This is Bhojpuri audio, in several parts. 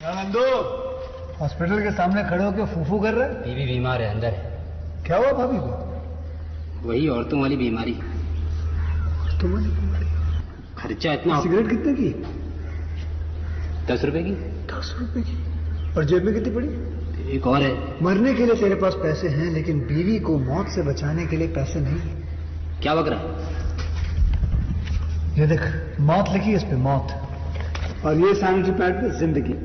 नंदू, हॉस्पिटल के सामने खड़े होकर फूफू कर रहे? बीवी बीमार है, अंदर है। क्या हुआ भाभी को? वही औरतों वाली बीमारी। औरतों वाली बीमारी? खर्चा इतना। सिगरेट कितने की? 10 रुपए की। 10 रुपए की? और जेब में कितनी पड़ी? एक और है। मरने के लिए तेरे पास पैसे हैं, लेकिन बीवी को मौत से बचाने के लिए पैसे नहीं है। क्या बक रहा है? ये देख, मौत लिखी है इस पे, मौत। और ये सैनिटरी पैड पे जिंदगी।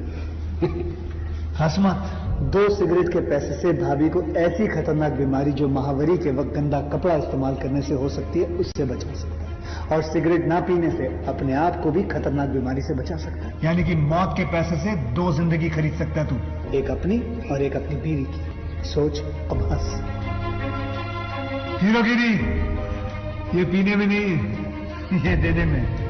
हंस मत। 2 सिगरेट के पैसे से भाभी को ऐसी खतरनाक बीमारी जो महावरी के वक्त गंदा कपड़ा इस्तेमाल करने से हो सकती है, उससे बचा सकता है। और सिगरेट ना पीने से अपने आप को भी खतरनाक बीमारी से बचा सकता है। यानी कि मौत के पैसे से 2 जिंदगी खरीद सकता है तू, एक अपनी और एक अपनी बीवी की। सोच, अब हंस। हीरोगिरी ये पीने में नहीं, ये देने में।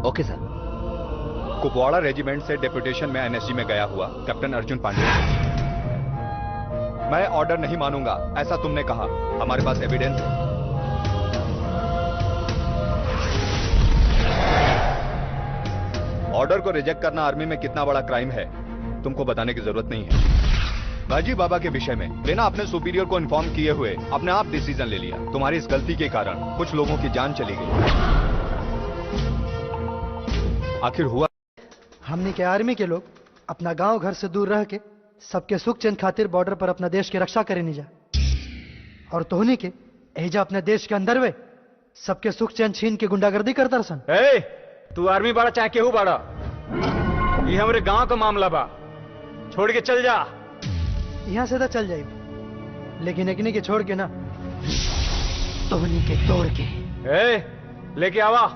ओके सर। कुपवाड़ा रेजिमेंट से डेपुटेशन में एनएसजी में गया हुआ कैप्टन अर्जुन पांडे। मैं ऑर्डर नहीं मानूंगा, ऐसा तुमने कहा। हमारे पास एविडेंस है। ऑर्डर को रिजेक्ट करना आर्मी में कितना बड़ा क्राइम है तुमको बताने की जरूरत नहीं है। बाजी बाबा के विषय में बिना अपने सुपीरियर को इन्फॉर्म किए हुए अपने आप डिसीजन ले लिया। तुम्हारी इस गलती के कारण कुछ लोगों की जान चली गई। आखिर हुआ हमने के आर्मी के लोग अपना गांव घर से दूर रह के सबके सुख चैन खातिर बॉर्डर पर अपना देश की रक्षा करे नहीं जा। और तोहनी के एजा अपने देश के अंदर वे सबके सुख चैन छीन के गुंडागर्दी करता सन। तू आर्मी बाड़ा चाहे केहू बाड़ा, ये हमारे गांव का मामला बा, छोड़ के चल जा। यहाँ से तो चल जाएगी, लेकिन एकनी के छोड़ के ना, तोहनी के तोड़ के। ए, लेके आवा।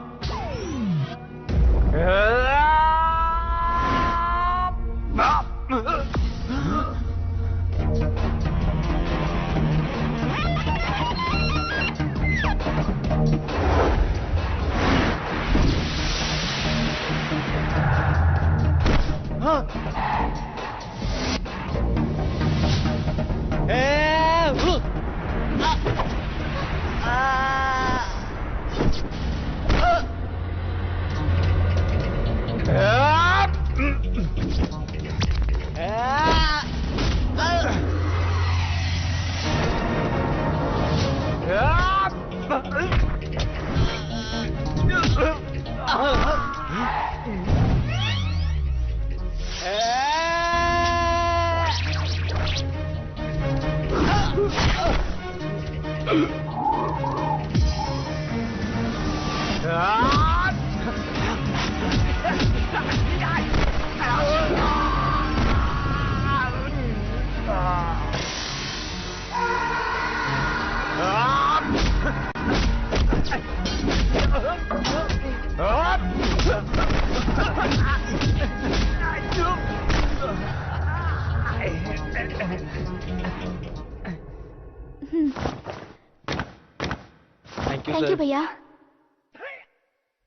थैंक यू भैया।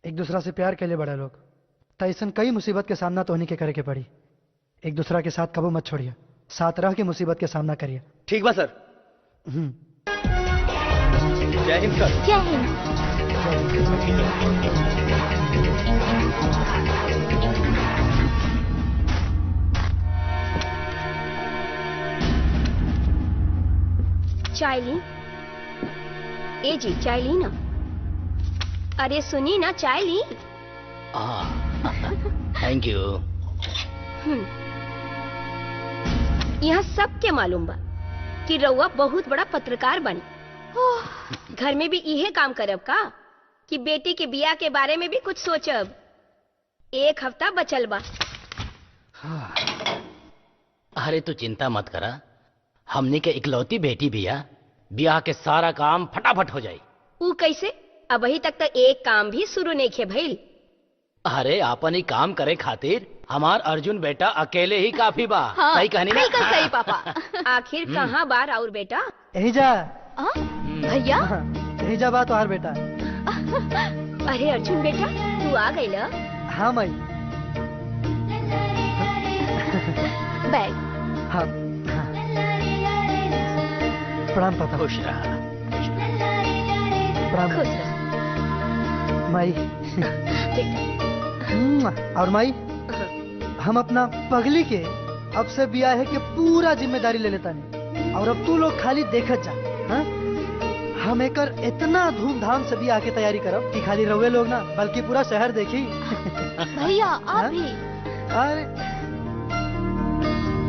एक दूसरा से प्यार के लिए बड़ा लोग तैसन कई मुसीबत के सामना तो होने के करे के पड़ी। एक दूसरा के साथ कबू मत छोड़िए, साथ रह के मुसीबत के सामना करिए। ठीक बा सर। जय हिंद सर। जय हिंद। चाय ली? ए जी चाय ली ना? अरे सुनी ना, चाय ली? Thank you. यहाँ सबके मालूम बा कि रउआ बहुत बड़ा पत्रकार बनी। घर में भी इहे काम करब का कि बेटी के बिया के बारे में भी कुछ सोचब? एक हफ्ता बचल बा। अरे तू चिंता मत करा, हमने के इकलौती बेटी बिया, ब्याह के सारा काम फटाफट हो जाए। ऊ कैसे? अब अभी तक तो एक काम भी शुरू नहीं खे भइल। अरे आपन ही काम करे खातिर हमार अर्जुन बेटा अकेले ही काफी बा। हाँ, सही कहनी ना? बिल्कुल सही पापा। आखिर कहाँ बार और बेटा? यही जा भैया। यही जा बात और बेटा। अरे अर्जुन बेटा तू आ गई ल? हाँ माई। बैग। हाँ प्रणाम पापा। खुश रहा। प्रणाम खुश रह। माई। और माई हम अपना पगली के अब से ब्याह के पूरा जिम्मेदारी ले लेता नहीं, और अब तू लोग खाली देखत जा। हाँ? हम एकर इतना धूमधाम से ब्याह के तैयारी करब कि खाली रवे लोग ना बल्कि पूरा शहर देखी। भैया आप भी। अरे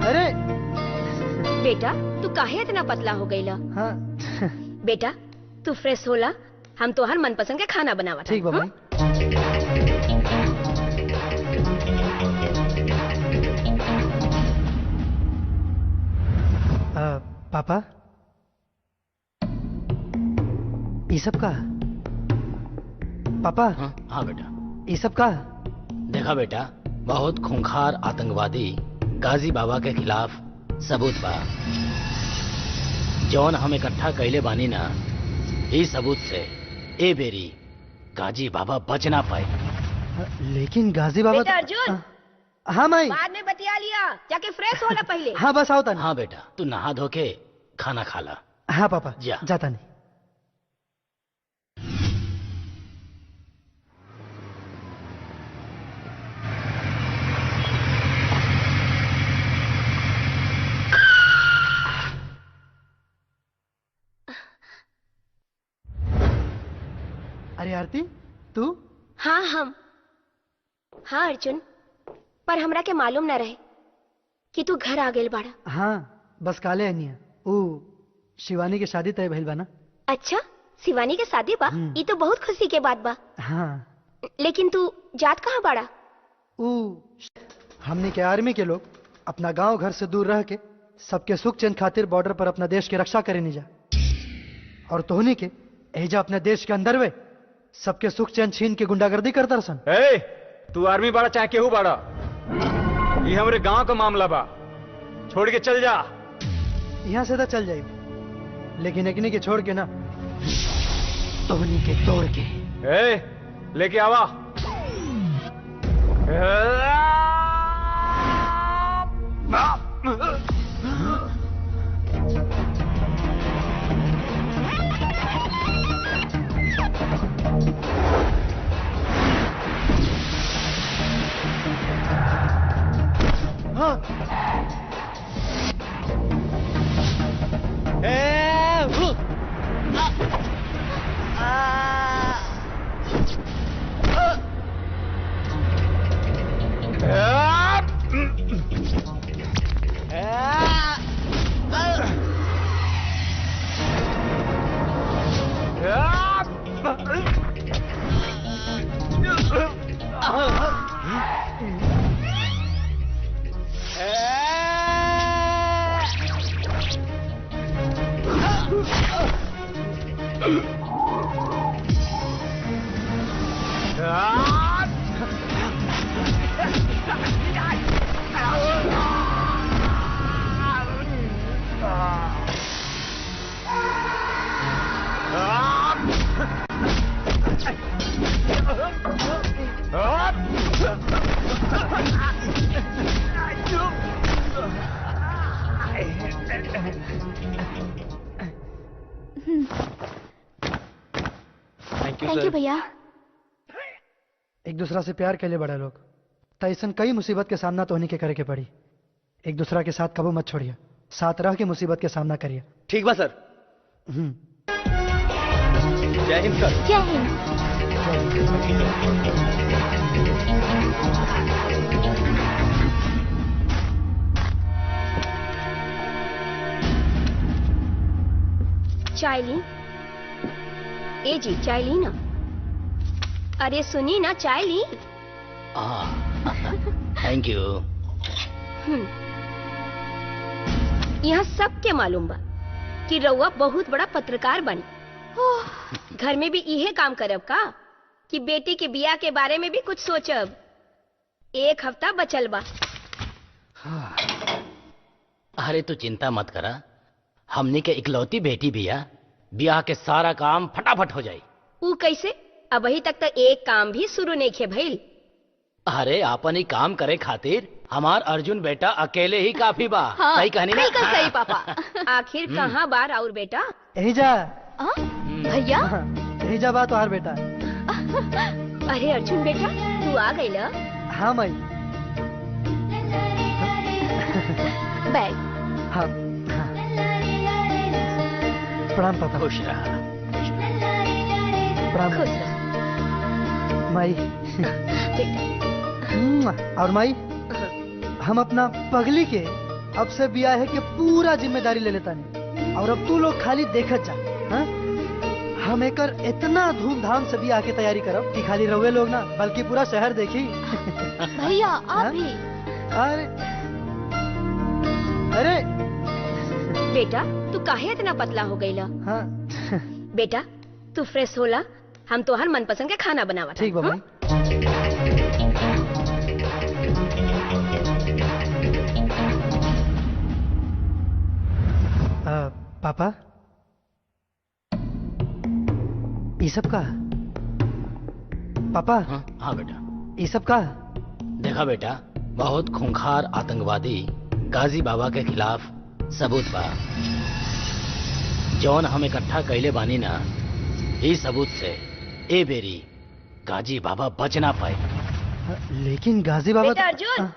अरे बेटा तू काहे इतना पतला हो गई ला? हाँ बेटा तू फ्रेश होला, हम तो हर मनपसंद के खाना बनावा। ठीक बा भाई। पापा ये सब का? पापा हाँ बेटा। ये सब का? देखा बेटा, बहुत खूंखार आतंकवादी गाजी बाबा के खिलाफ सबूत बा, जौन हम इकट्ठा कैले बानी ना, इस सबूत से ए बेरी गाजी बाबा बच ना पाए। लेकिन गाजी बाबा बेटा अर्जुन। हाँ माई। बाद में बतिया लिया, जाके फ्रेश होला पहले। हाँ बस आओ तानी। हाँ बेटा तू नहा धो के खाना खा ला। हाँ पापा जा। जाता नहीं। अरे आरती तू? हाँ हम। हाँ अर्जुन, पर हमरा के मालूम न रहे कि तू घर आ गेल बाड़ा। हाँ बस काले अनिया ओ शिवानी के शादी तय भइल बा ना। अच्छा शिवानी के शादी बा? ये तो बहुत खुशी के बात बा। हाँ लेकिन तू जात कहाँ बाड़ा? हमने के आर्मी के लोग अपना गांव घर से दूर रह के सबके सुख चैन खातिर बॉर्डर पर अपना देश की रक्षा करे नहीं जा, और तोहनी के एजा अपने देश के अंदर वे सबके सुख चैन छीन के गुंडागर्दी करता सन। ए, तू आर्मी बाड़ा चाहे केहू बाड़ा, ये हमारे गांव का मामला बा, छोड़ के चल जा। यहाँ से तो चल जाए, लेकिन एकनी के छोड़ के ना, तोहनी के तोड़ के। ए, लेके आवा। थैंक यू भैया। एक दूसरा से प्यार के लिए बड़ा लोग तैसन कई मुसीबत के सामना तो होने के करे के पड़ी। एक दूसरा के साथ कबू मत छोड़िए, साथ रह के मुसीबत के सामना करिए। ठीक बा सर। जय हिंद सर। जय हिंद। चाय ली? ए जी चाय ली ना? अरे सुनी ना, चाय ली? Thank you. यहाँ सबके मालूम बा कि रउआ बहुत बड़ा पत्रकार बनी। घर में भी इहे काम करब का कि बेटी के बियाह के बारे में भी कुछ सोचब? एक हफ्ता बचल बा। अरे तू चिंता मत करा, हमने के इकलौती बेटी बिया, बियाह के सारा काम फटाफट हो जाए। ऊ कैसे? अब अभी तक तो एक काम भी शुरू नहीं खे भइल। अरे आपन ही काम करे खातिर हमार अर्जुन बेटा अकेले ही काफी बा। हाँ, सही कहनी ना? बिल्कुल सही पापा। आखिर कहाँ बार और बेटा? यही जा भैया। यही जा बात और बेटा। अरे अर्जुन बेटा, तू आ गई ल? हाँ माई। बैग। हाँ हाँ। प्रणाम पापा। खुश रहा। प्रणाम खुश रह माई। बेटा। और माई, हम अपना पगली के अब से ब्याह के पूरा जिम्मेदारी ले लेता नहीं, और अब तू लोग खाली देखत जा। हाँ? हम एकर इतना धूमधाम से ब्याह की तैयारी करब कि खाली रहुए लोग ना बल्कि पूरा शहर देखी। भैया आप भी। अरे अरे बेटा तू काहे इतना पतला हो गई ला? हाँ बेटा तू फ्रेश होला, हम तो हर मनपसंद के खाना बनावा। ठीक बा भाई। पापा ये सब का? पापा हाँ बेटा। ये सब का? देखा बेटा, बहुत खूंखार आतंकवादी गाजी बाबा के खिलाफ सबूत बा, जौन हम इकट्ठा कैले बानी ना, ई सबूत से ए बेरी गाजी बाबा बच ना पाए। लेकिन गाजी बाबा बेटा अर्जुन।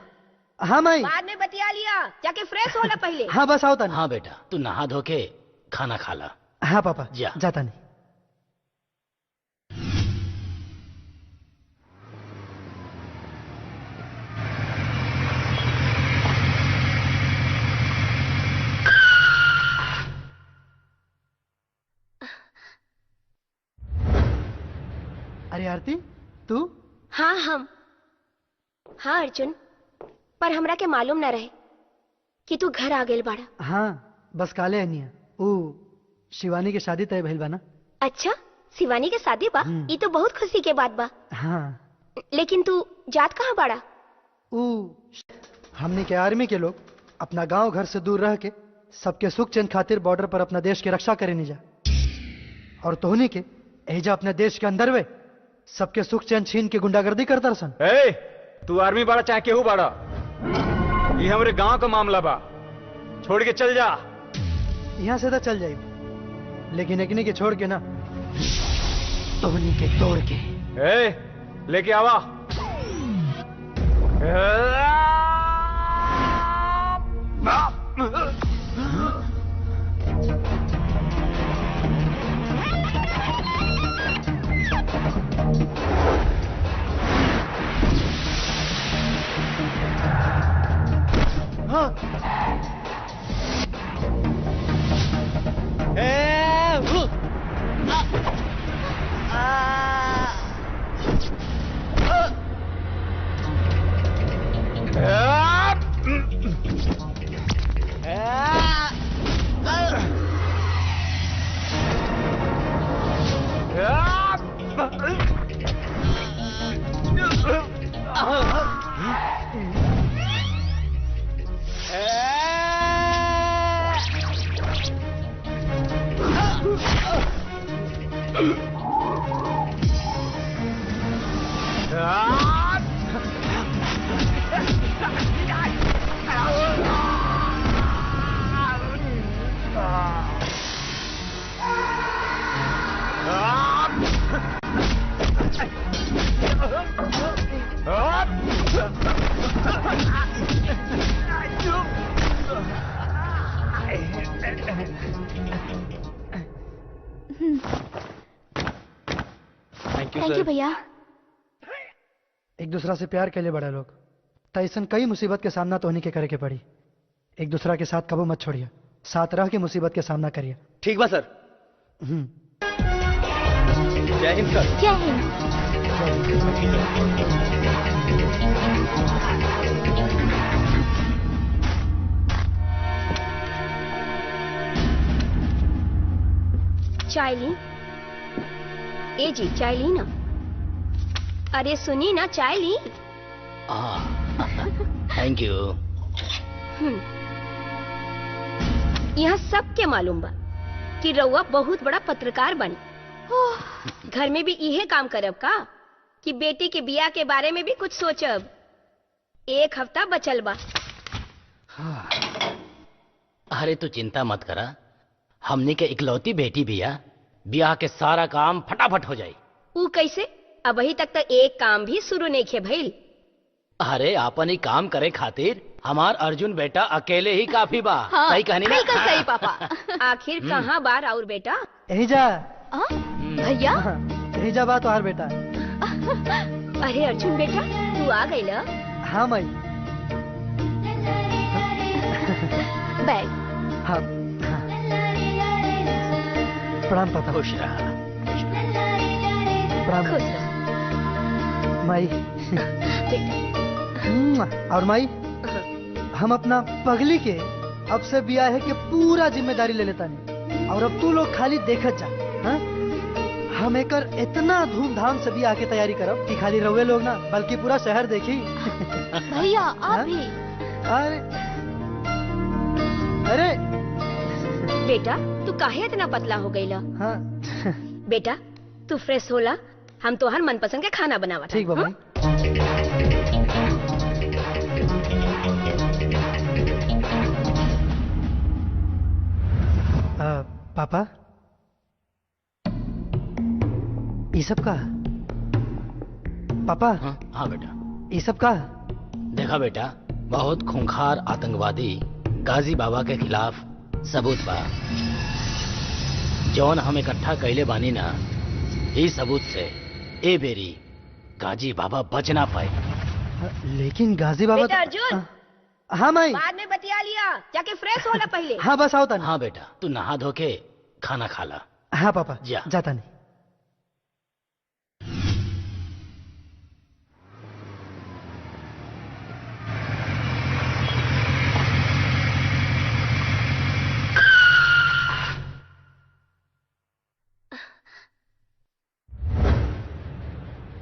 हाँ माई। बाद में बतिया लिया, जाके फ्रेश होला पहले। हाँ बस आओ तानी। हाँ बेटा, तू नहा धो के खाना खा ला। हाँ पापा जा। जाता नहीं। अरे आरती तू? हाँ हम। हाँ अर्जुन, पर हमरा के मालूम न रहे कि तू घर आ गेल बाड़ा। हाँ बस काले अनिया ऊ शिवानी की शादी तय भइल बा ना। अच्छा शिवानी के शादी बा? ये तो बहुत खुशी के बात बा। हाँ लेकिन तू जात कहाँ बाड़ा? ऊ हमने के आर्मी के लोग अपना गांव घर से दूर रह के सबके सुख चैन खातिर बॉर्डर पर अपना देश की रक्षा करे नहीं जा, और तोहनी के एजा अपने देश के अंदर वे सबके सुख चैन छीन के गुंडागर्दी करता सन। ए, तू आर्मी बाड़ा चाहे केहू बाड़ा, ये हमारे गांव का मामला बा, छोड़ के चल जा। यहाँ से तो चल जाए, लेकिन एकनी के छोड़ के ना तोहनी के तोड़ के। ए, लेके आवा। थैंक यू भैया। एक दूसरा से प्यार के लिए बड़ा लोग तैसन कई मुसीबत के सामना तो होने के करे के पड़ी। एक दूसरा के साथ कबू मत छोड़िए, साथ रह के मुसीबत के सामना करिए। ठीक बा सर। जय हिंद सर। जय हिंद। चाय ली? ए जी चाय ली ना? अरे सुनी ना, चाय ली? Thank you. यहाँ सबके मालूम बा कि रउआ बहुत बड़ा पत्रकार बनी। घर में भी इहे काम करब का कि बेटी के बियाह के बारे में भी कुछ सोचब? एक हफ्ता बचल बा। अरे तू चिंता मत करा, हमने के इकलौती बेटी बिया, ब्याह के सारा काम फटाफट हो जाए। ऊ कैसे? अभी तक तो एक काम भी शुरू नहीं किया भइल। अरे आपन ही काम करे खातिर हमार अर्जुन बेटा अकेले ही काफी बा। हाँ, सही कहनी ना? बिल्कुल सही पापा। आखिर कहाँ बार और बेटा? यही जा भैया। यही जा बात और बेटा। अरे अर्जुन बेटा तू आ गई ल? हाँ माई। बैग। हाँ प्रणाम पापा। खुश रहा। प्रणाम खुश रह माई। बेटा। और माई हम अपना पगली के अब से ब्याह के पूरा जिम्मेदारी ले लेता नहीं, और अब तू लोग खाली देखत जा। हाँ? हम एकर इतना धूमधाम से ब्याह की तैयारी करब कि खाली रहुए लोग ना बल्कि पूरा शहर देखी। भैया आप भी। अरे अरे बेटा तू काहे इतना पतला हो गई ल? हाँ बेटा तू फ्रेश होला, हम तो हर मनपसंद के खाना बनावा। ठीक बा भाई। पापा ये सब का? पापा हाँ बेटा। ये सब का? देखा बेटा, बहुत खूंखार आतंकवादी गाजी बाबा के खिलाफ सबूत बा, जौन हम इकट्ठा कैले बानी ना, इस सबूत से ए बेरी गाजी बाबा बच ना पाए। लेकिन गाजी बाबा बेटा अर्जुन। हाँ माई। बाद में बतिया लिया, जाके फ्रेश होला पहले। हाँ बस आओ तानी। हाँ बेटा तू नहा धो के खाना खा ला। हाँ पापा जा। जाता नहीं।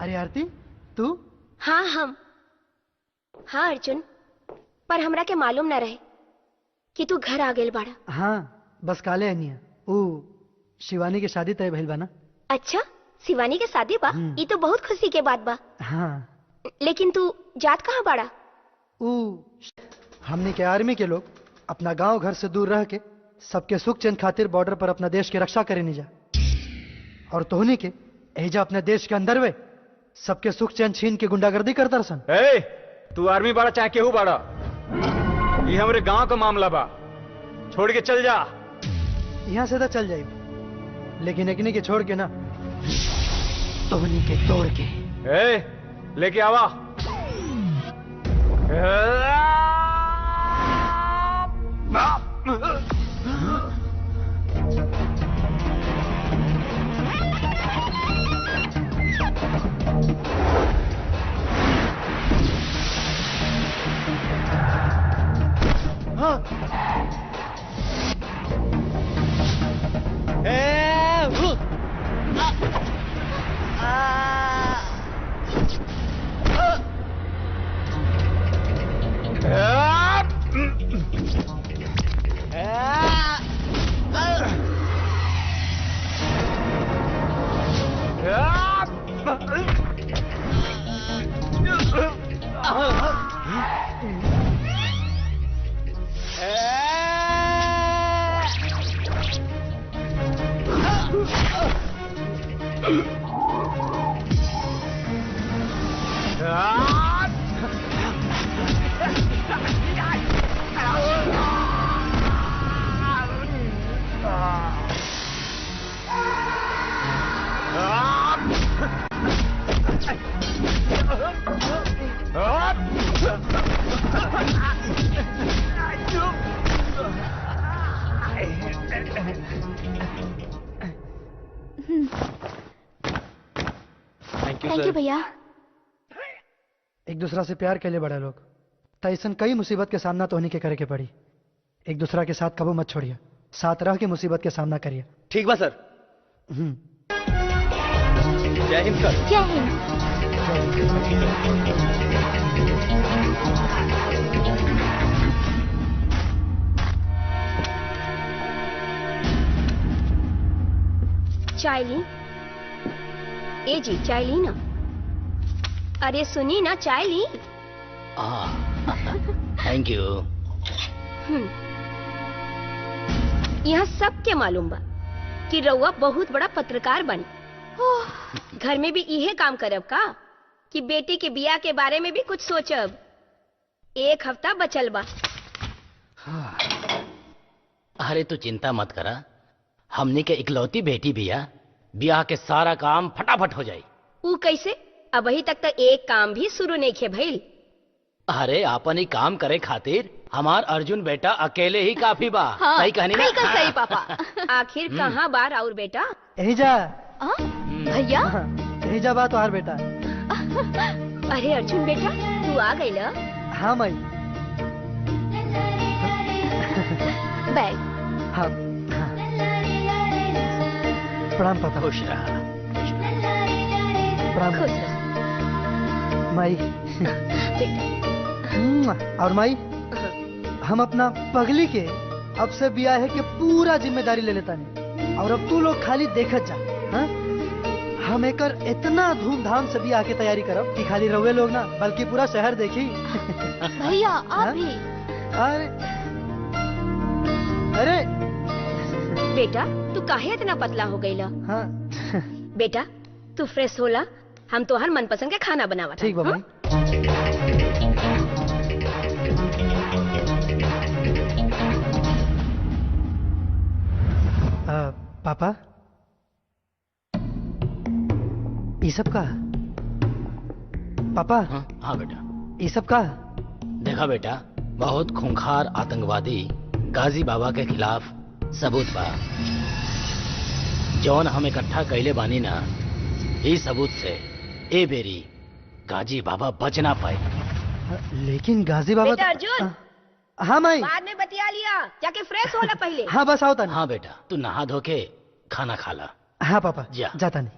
अरे आरती तू? हाँ हम। हाँ अर्जुन, पर हमरा के मालूम न रहे कि तू घर आ गेल बाड़ा। हाँ बस काले अनिया ऊ शिवानी की शादी तय भइल बा ना। अच्छा, शिवानी के शादी बा? ये तो बहुत खुशी के बात बा। हाँ लेकिन तू जात कहाँ बाड़ा? ऊ हमने के आर्मी के लोग अपना गांव घर से दूर रह के सबके सुख चैन खातिर बॉर्डर पर अपना देश की रक्षा करे नहीं जा, और तोहनी के एजा अपने देश के अंदर वे सबके सुख चैन छीन के गुंडागर्दी करता सन। ए, तू आर्मी बाड़ा चाहे केहू बाड़ा, ये हमारे गांव का मामला बा, छोड़ के चल जा। यहाँ से तो चल जाए, लेकिन एकनी के छोड़ के ना, तोहनी के तोड़ के। ए, लेके आवा। थैंक यू भैया। एक दूसरा से प्यार के लिए बड़ा लोग तैसन कई मुसीबत के सामना तो होने के करे के पड़ी। एक दूसरा के साथ कबू मत छोड़िए, साथ रह के मुसीबत के सामना करिए। ठीक बा सर। जय हिंद सर। जय हिंद। चाय ली? ए जी चाय ली ना? अरे सुनी ना, चाय ली? Thank you. यहाँ सबके मालूम बा कि रउआ बहुत बड़ा पत्रकार बनी। घर में भी इहे काम करब का कि बेटी के बियाह के बारे में भी कुछ सोचब? एक हफ्ता बचल बा। अरे तू चिंता मत करा, हमने के इकलौती बेटी बिया, ब्याह के सारा काम फटाफट हो जाई। ऊ कैसे? अभी तक तो एक काम भी शुरू नहीं खे भइल। अरे आपन ही काम करे खातिर हमार अर्जुन बेटा अकेले ही काफी बा। हाँ, सही कहनी ना? बिल्कुल सही पापा। आखिर कहाँ बार और बेटा? यही जा भैया। यही जा बात और बेटा। अरे अर्जुन बेटा, तू आ गई ल? हाँ माई। बैग। हाँ प्रणाम पापा। खुश रहा। प्रणाम खुश रह माई। बेटा। और माई, हम अपना पगली के अब से ब्याह के पूरा जिम्मेदारी ले लेता नहीं, और अब तू लोग खाली देखत जा। हाँ? हम एकर इतना धूमधाम से ब्याह की तैयारी करब कि खाली रहुए लोग ना बल्कि पूरा शहर देखी। भैया आप भी। अरे अरे बेटा तू काहे इतना पतला हो गई ला? हाँ बेटा तू फ्रेश होला, हम तो हर मनपसंद के खाना बनावा। ठीक बा भाई। पापा ये सब का? पापा हाँ बेटा। ये सब का? देखा बेटा, बहुत खूंखार आतंकवादी गाजी बाबा के खिलाफ सबूत बा, जौन हम इकट्ठा कैले बानी ना, इस सबूत से ए बेरी गाजी बाबा बच ना पाए। लेकिन गाजी बाबा बेटा अर्जुन। हाँ माई। बाद में बतिया लिया, जाके फ्रेश होला पहले। हाँ बस आओ तानी। हाँ बेटा, तू नहा धो के खाना खा ला। हाँ पापा जा। जाता नहीं।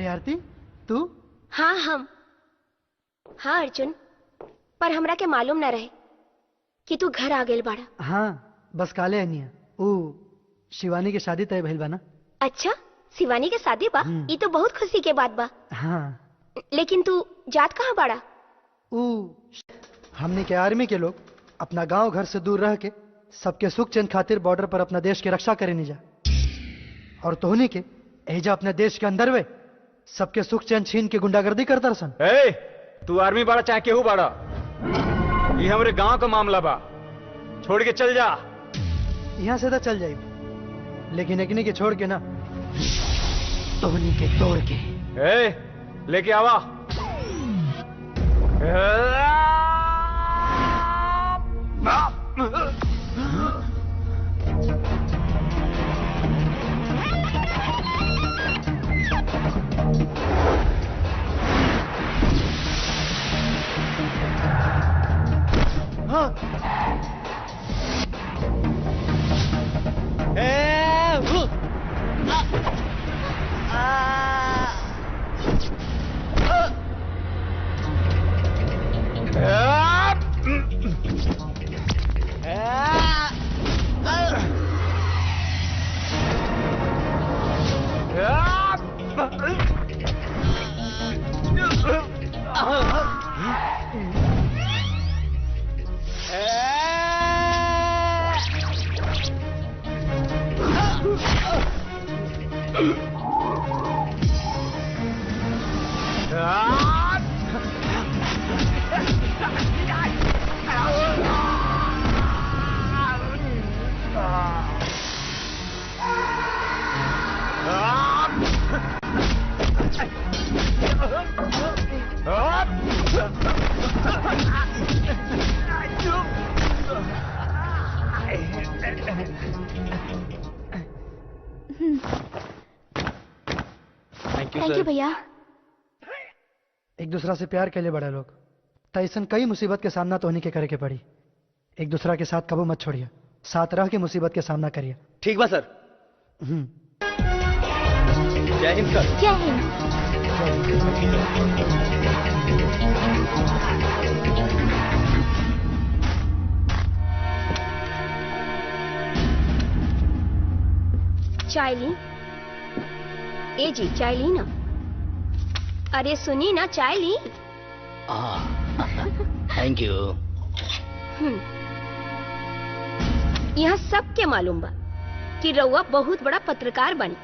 आरती तू? हाँ हम। हाँ अर्जुन, पर हमरा के मालूम न रहे कि तू घर आ गेल बाड़ा। हाँ बस काले अनिया ऊ शिवानी के शादी तय भइल बा ना। अच्छा, शिवानी के शादी बा? ये तो बहुत खुशी के बात बा। हाँ लेकिन तू जात कहाँ बाड़ा? ऊ हमने के आर्मी के लोग अपना गांव घर से दूर रह के सबके सुख चैन खातिर बॉर्डर पर अपना देश की रक्षा करे नहीं जा, और तोहनी के एजा अपने देश के अंदर वे सबके सुख चैन छीन के गुंडागर्दी करता सन। ए, तू आर्मी बाड़ा चाहे केहू बाड़ा, ये हमरे गांव का मामला बा, छोड़ के चल जा। यहाँ से तो चल जाए, लेकिन एकनी के छोड़ के ना, तोहनी के तोड़ के। ए, लेके आवा। थैंक यू भैया। एक दूसरा से प्यार के लिए बड़ा लोग तैसन कई मुसीबत के सामना तो होने के करे के पड़ी। एक दूसरा के साथ कबू मत छोड़िए, साथ रह के मुसीबत के सामना करिए। ठीक बा सर। जय हिंद सर। जय हिंद। चाय ली? ए जी चाय ली ना? अरे सुनी ना, चाय ली? Thank you. यहाँ सबके मालूम बा कि रउआ बहुत बड़ा पत्रकार बनी।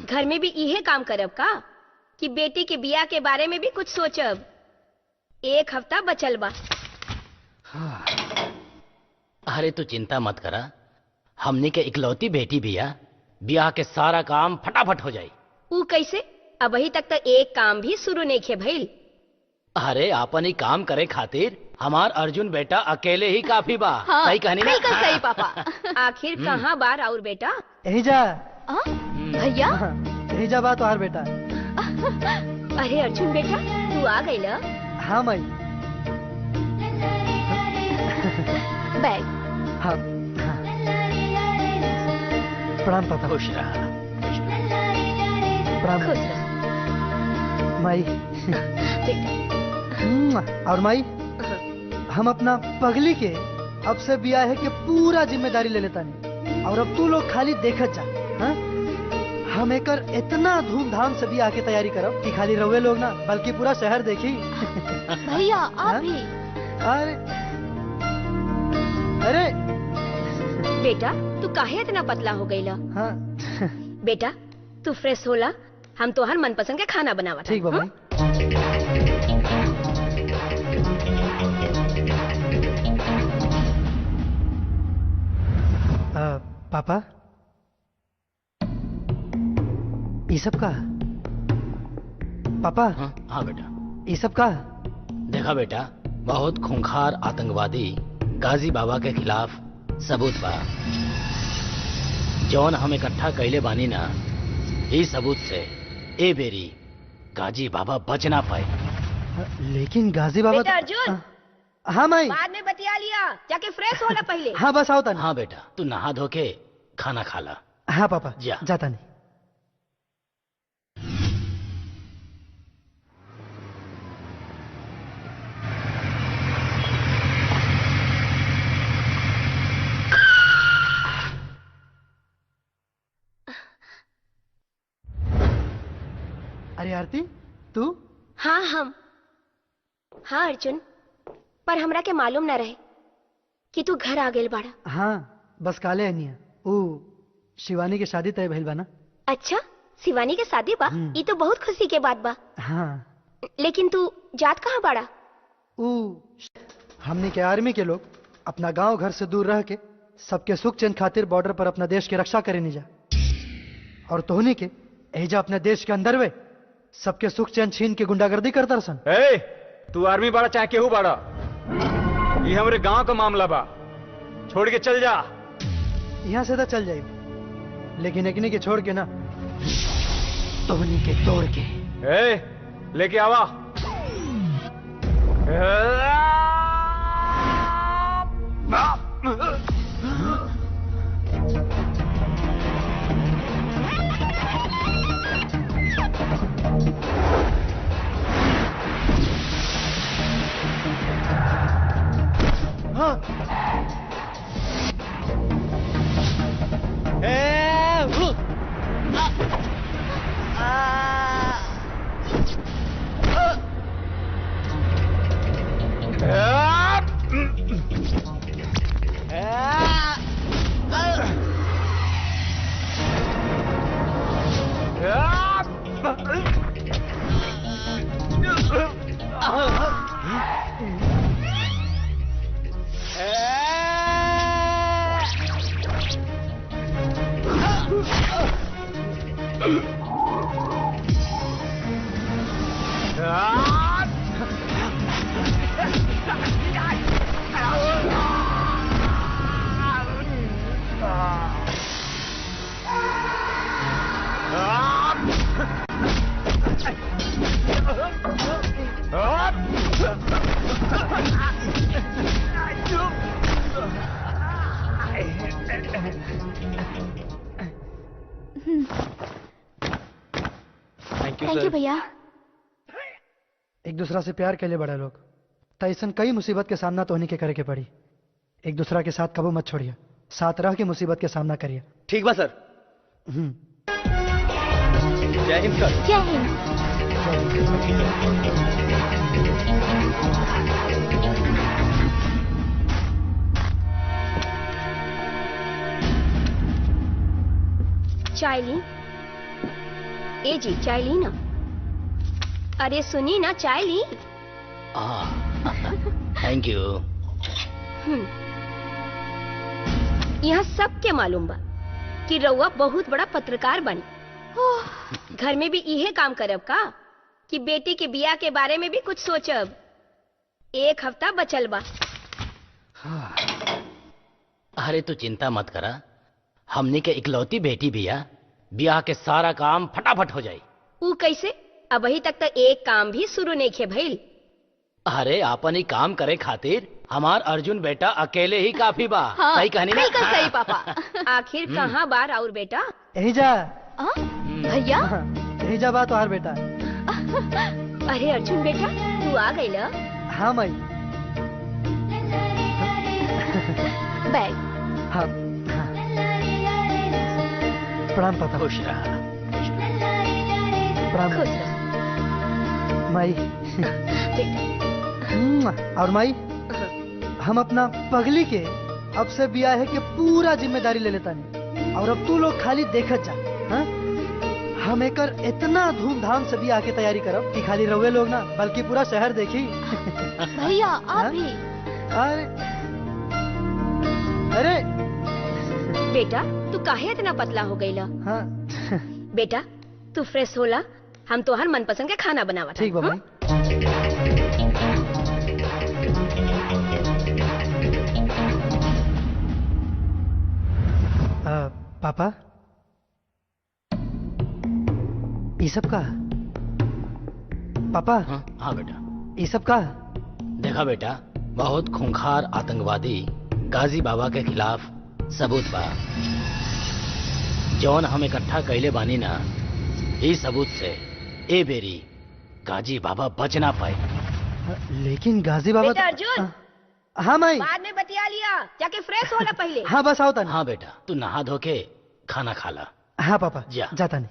घर में भी इहे काम करब का कि बेटी के बियाह के बारे में भी कुछ सोचब? एक हफ्ता बचल बा। अरे तू चिंता मत करा, हमने के इकलौती बेटी बिया, ब्याह के सारा काम फटाफट हो जाई। ऊ कैसे? अभी तक तो एक काम भी शुरू नहीं खे भइल। अरे आपन ही काम करे खातिर हमार अर्जुन बेटा अकेले ही काफी बा। हाँ, सही कहनी ना? बिल्कुल सही पापा। आखिर कहाँ बार और बेटा? यही जा भैया। यही जा बात और बेटा। अरे अर्जुन बेटा, तू आ गई ल? हाँ माई। बैग। हाँ हाँ। प्रणाम पापा। खुश रहा। प्रणाम खुश रह माई। बेटा। और माई, हम अपना पगली के अब से ब्याह है कि पूरा जिम्मेदारी ले लेता नहीं, और अब तू लोग खाली देखत जा। हाँ? हम एकर इतना धूमधाम से ब्याह की तैयारी करब कि खाली रहुए लोग ना बल्कि पूरा शहर देखी। भैया आप भी। अरे अरे बेटा तू काहे इतना पतला हो गई ला? हाँ बेटा तू फ्रेश होला, हम तोहर मनपसंद के खाना बनावा। ठीक बा भाई। पापा ये सब का? पापा हाँ बेटा। ये सब का? देखा बेटा, बहुत खूंखार आतंकवादी गाजी बाबा के खिलाफ सबूत बा, जौन हम इकट्ठा कैले बानी ना, इस सबूत से ए बेरी गाजी बाबा बच ना पाए। लेकिन गाजी बाबा बेटा अर्जुन। हाँ माई। बाद में बतिया लिया, जाके फ्रेश होला पहले। हाँ बस आओ तानी। हाँ बेटा, तू नहा धो के खाना खा ला। हाँ पापा जा। जाता नहीं। अरे आरती तू? हाँ हम। हाँ अर्जुन, पर हमरा के मालूम न रहे कि तू घर आ गेल बाड़ा। हाँ बस काले अनिया ऊ शिवानी के शादी तय भइल बा ना। अच्छा, शिवानी के शादी बा? ये तो बहुत खुशी के बात बा। हाँ लेकिन तू जात कहाँ बाड़ा? ऊ हमने के आर्मी के लोग अपना गांव घर से दूर रह के सबके सुख चैन खातिर बॉर्डर पर अपना देश की रक्षा करे नहीं जा, और तोहनी के एजा अपने देश के अंदर वे सबके सुख चैन छीन के गुंडागर्दी करता रसन। ए, तू आर्मी बाड़ा चाहे केहू बाड़ा, ये हमरे गांव का मामला बा, छोड़ के चल जा। यहाँ से तो चल जाए, लेकिन एकनी के छोड़ के ना, तोहनी के तोड़ के। ए, लेके आवा। थैंक यू भैया। एक दूसरा से प्यार के लिए बड़ा लोग तो ऐसा कई मुसीबत के सामना तो होने के करे के पड़ी। एक दूसरा के साथ कबू मत छोड़िए, साथ रह के मुसीबत के सामना करिए। ठीक बा सर। जय हिंद सर। जय हिंद। चाय ली? ए जी चाय ली ना? अरे सुनी ना, चाय ली? Thank you. यहाँ सबके मालूम बा कि रउआ बहुत बड़ा पत्रकार बनी। घर में भी इहे काम करब का कि बेटी के बियाह के बारे में भी कुछ सोचब? एक हफ्ता बचल बा। अरे तू चिंता मत करा, हमने के इकलौती बेटी बिया, ब्याह के सारा काम फटाफट हो जाए। ऊ कैसे? अब अभी तक तो एक काम भी शुरू नहीं खे भइल। अरे आपन ही काम करे खातिर हमार अर्जुन बेटा अकेले ही काफी बा। हाँ, सही कहनी ना? बिल्कुल सही पापा। आखिर कहाँ बार और बेटा? यही जा भैया। यही जा बात और बेटा। अरे अर्जुन बेटा, तू आ गई ल? हाँ माई। बैग। हाँ प्रणाम पापा। खुश रहा। प्रणाम खुश रह माई। बेटा। और माई, हम अपना पगली के अब से ब्याह है कि पूरा जिम्मेदारी ले लेता नहीं, और अब तू लोग खाली देखत जा। हाँ? हम एकर इतना धूमधाम से ब्याह की तैयारी करब कि खाली रहुए लोग ना बल्कि पूरा शहर देखी। भैया आप भी। अरे अरे बेटा तू काहे इतना पतला हो गई ला? हाँ बेटा तू फ्रेश होला, हम तो हर मनपसंद के खाना बनावा। ठीक बा भाई। पापा ये सब का? पापा हाँ बेटा। ये सब का? देखा बेटा, बहुत खूंखार आतंकवादी गाजी बाबा के खिलाफ सबूत बा, जौन हम इकट्ठा कैले बानी ना, इस सबूत से ए बेरी गाजी बाबा बच ना पाए। लेकिन गाजी बाबा बेटा अर्जुन। हाँ माई। बाद में बतिया लिया, जाके फ्रेश होला पहले। हाँ बस आओ तानी। हाँ बेटा, तू नहा धो के खाना खा ला। हाँ पापा जा। जाता नहीं।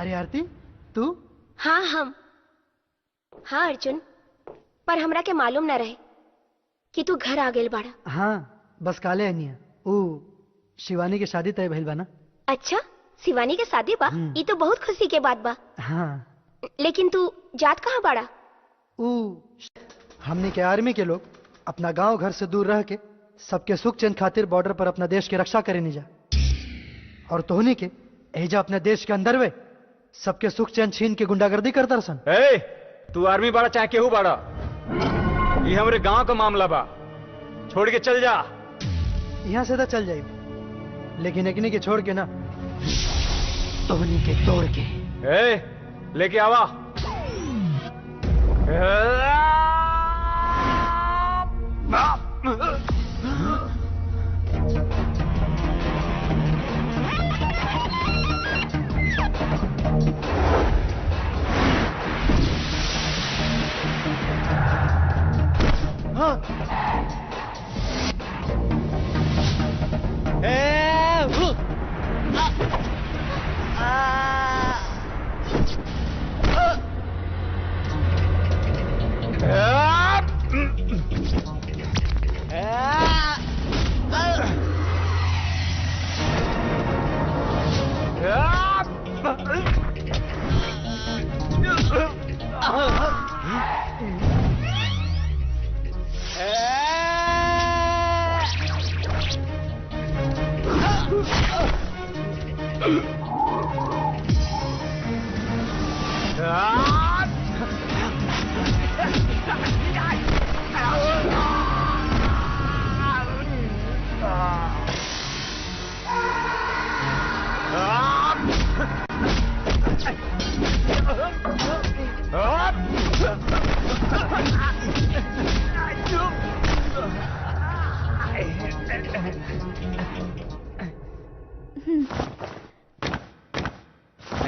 अरे आरती तू? हाँ हम। हाँ अर्जुन, पर हमरा के मालूम न रहे कि तू घर आ गेल बाड़ा। हाँ बस काले अनिया ओ शिवानी के शादी तय भइल बा ना। अच्छा, शिवानी के शादी बा? ये तो बहुत खुशी के बात बा। हाँ लेकिन तू जात कहाँ बाड़ा? हमने के आर्मी के लोग अपना गांव घर से दूर रह के सबके सुख चैन खातिर बॉर्डर पर अपना देश की रक्षा करे नहीं जा, और तोहनी के एजा अपने देश के अंदर वे सबके सुख चैन छीन के गुंडागर्दी करता रसन। तू आर्मी बाड़ा चाहे केहू बाड़ा, ये हमरे गांव का मामला बा, छोड़ के चल जा। यहाँ से तो चल जाए, लेकिन एकनी के छोड़ के ना, तोहनी के तोड़ के। लेके आवा।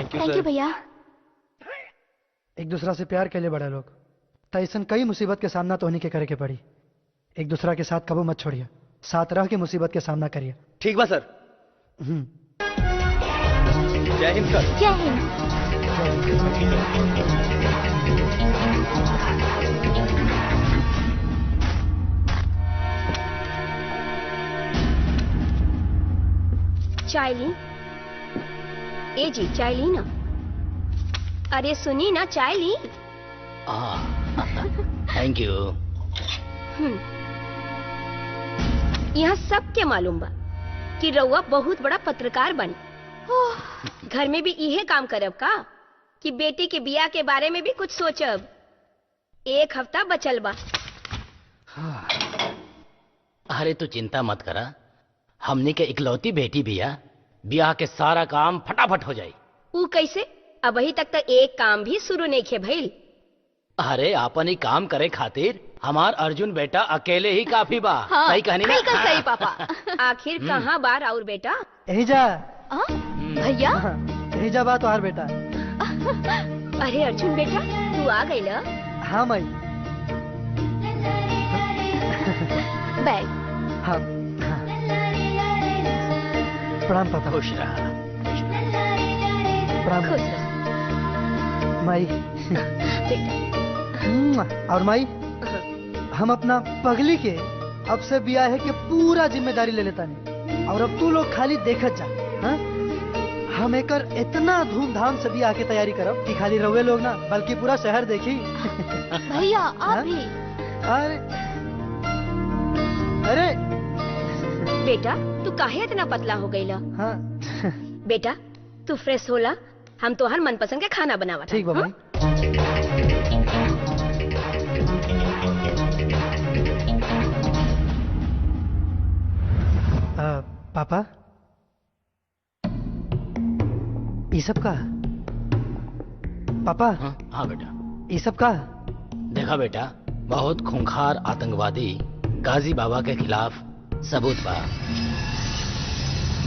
थैंक यू भैया। एक दूसरा से प्यार के लिए बड़ा लोग तो ऐसा कई मुसीबत के सामना तो होने के करे के पड़ी। एक दूसरा के साथ कबू मत छोड़िए, साथ रह के मुसीबत के सामना करिए। ठीक बा सर। जय हिंद सर। जय हिंद। चाय ली? ए जी चाय ली ना? अरे सुनी ना, चाय ली? Thank you. यहाँ सबके मालूम बा कि रउआ बहुत बड़ा पत्रकार बनी। घर में भी इहे काम करब का कि बेटी के बियाह के बारे में भी कुछ सोचब? एक हफ्ता बचल बा। अरे तू चिंता मत करा, हमने के इकलौती बेटी बिया, ब्याह के सारा काम फटाफट हो जाए। ऊ कैसे? अभी तक तो एक काम भी शुरू नहीं खे भइल। अरे आपन ही काम करे खातिर हमार अर्जुन बेटा अकेले ही काफी बा। हाँ, सही कहनी ना? बिल्कुल सही पापा। आखिर कहाँ बार और बेटा? यही जा भैया। यही जा बात और बेटा। अरे अर्जुन बेटा, तू आ गई ल? हाँ माई। बैग। हाँ प्रणाम पापा। खुश रहा। प्रणाम खुश रह माई। बेटा। और माई, हम अपना पगली के अब से ब्याह है कि पूरा जिम्मेदारी ले लेता नहीं, और अब तू लोग खाली देखत जा। हाँ? हम एकर इतना धूमधाम से ब्याह की तैयारी करब कि खाली रहुए लोग ना बल्कि पूरा शहर देखी। भैया आप भी। अरे अरे बेटा तू काहे इतना पतला हो गई ला? हाँ बेटा तू फ्रेश होला, हम तोहर मनपसंद के खाना बनावा। ठीक बा भाई। पापा ये सब का? पापा हाँ बेटा। ये सब का? देखा बेटा, बहुत खूंखार आतंकवादी गाजी बाबा के खिलाफ सबूत बा,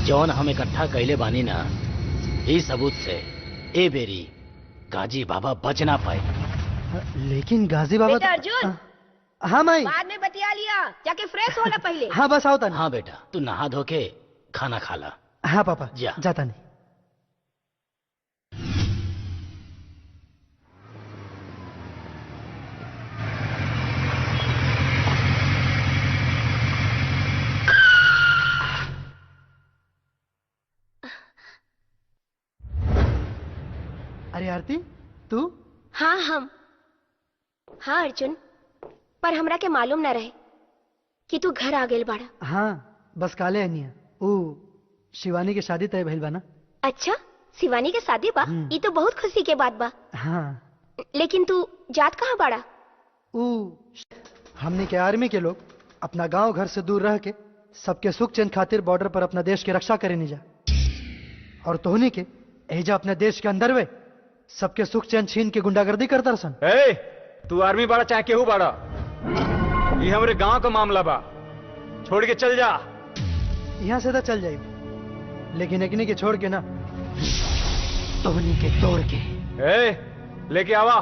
जौन हम इकट्ठा कैले बानी ना, इस सबूत से ए बेरी गाजी बाबा बच ना पाए। लेकिन गाजी बाबा बेटा अर्जुन। हाँ माई। बाद में बतिया लिया, जाके फ्रेश होला पहले। हाँ बस आओ तानी। हाँ बेटा, तू नहा धो के खाना खा ला। हाँ पापा जा। जाता नहीं। अरे आरती तू? हाँ हम। हाँ अर्जुन, पर हमरा के मालूम न रहे कि तू घर आ गेल बाड़ा। हाँ बस काले अनिया ऊ शिवानी के शादी तय भइल बा ना। अच्छा, शिवानी के शादी बा? ये तो बहुत खुशी के बात बा। हाँ लेकिन तू जात कहाँ बाड़ा? ऊ हमने के आर्मी के लोग अपना गांव घर से दूर रह के सबके सुख चैन खातिर बॉर्डर पर अपना देश की रक्षा करे नहीं जा, और तोहनी के एजा अपने देश के अंदर वे सबके सुख चैन छीन के गुंडागर्दी करता रसन। ए, तू आर्मी बाड़ा चाहे केहू बाड़ा, ये हमरे गांव का मामला बा, छोड़ के चल जा। यहाँ से तो चल जाए, लेकिन एकनी के छोड़ के ना, तोहनी के तोड़ के। ए, लेके आवा।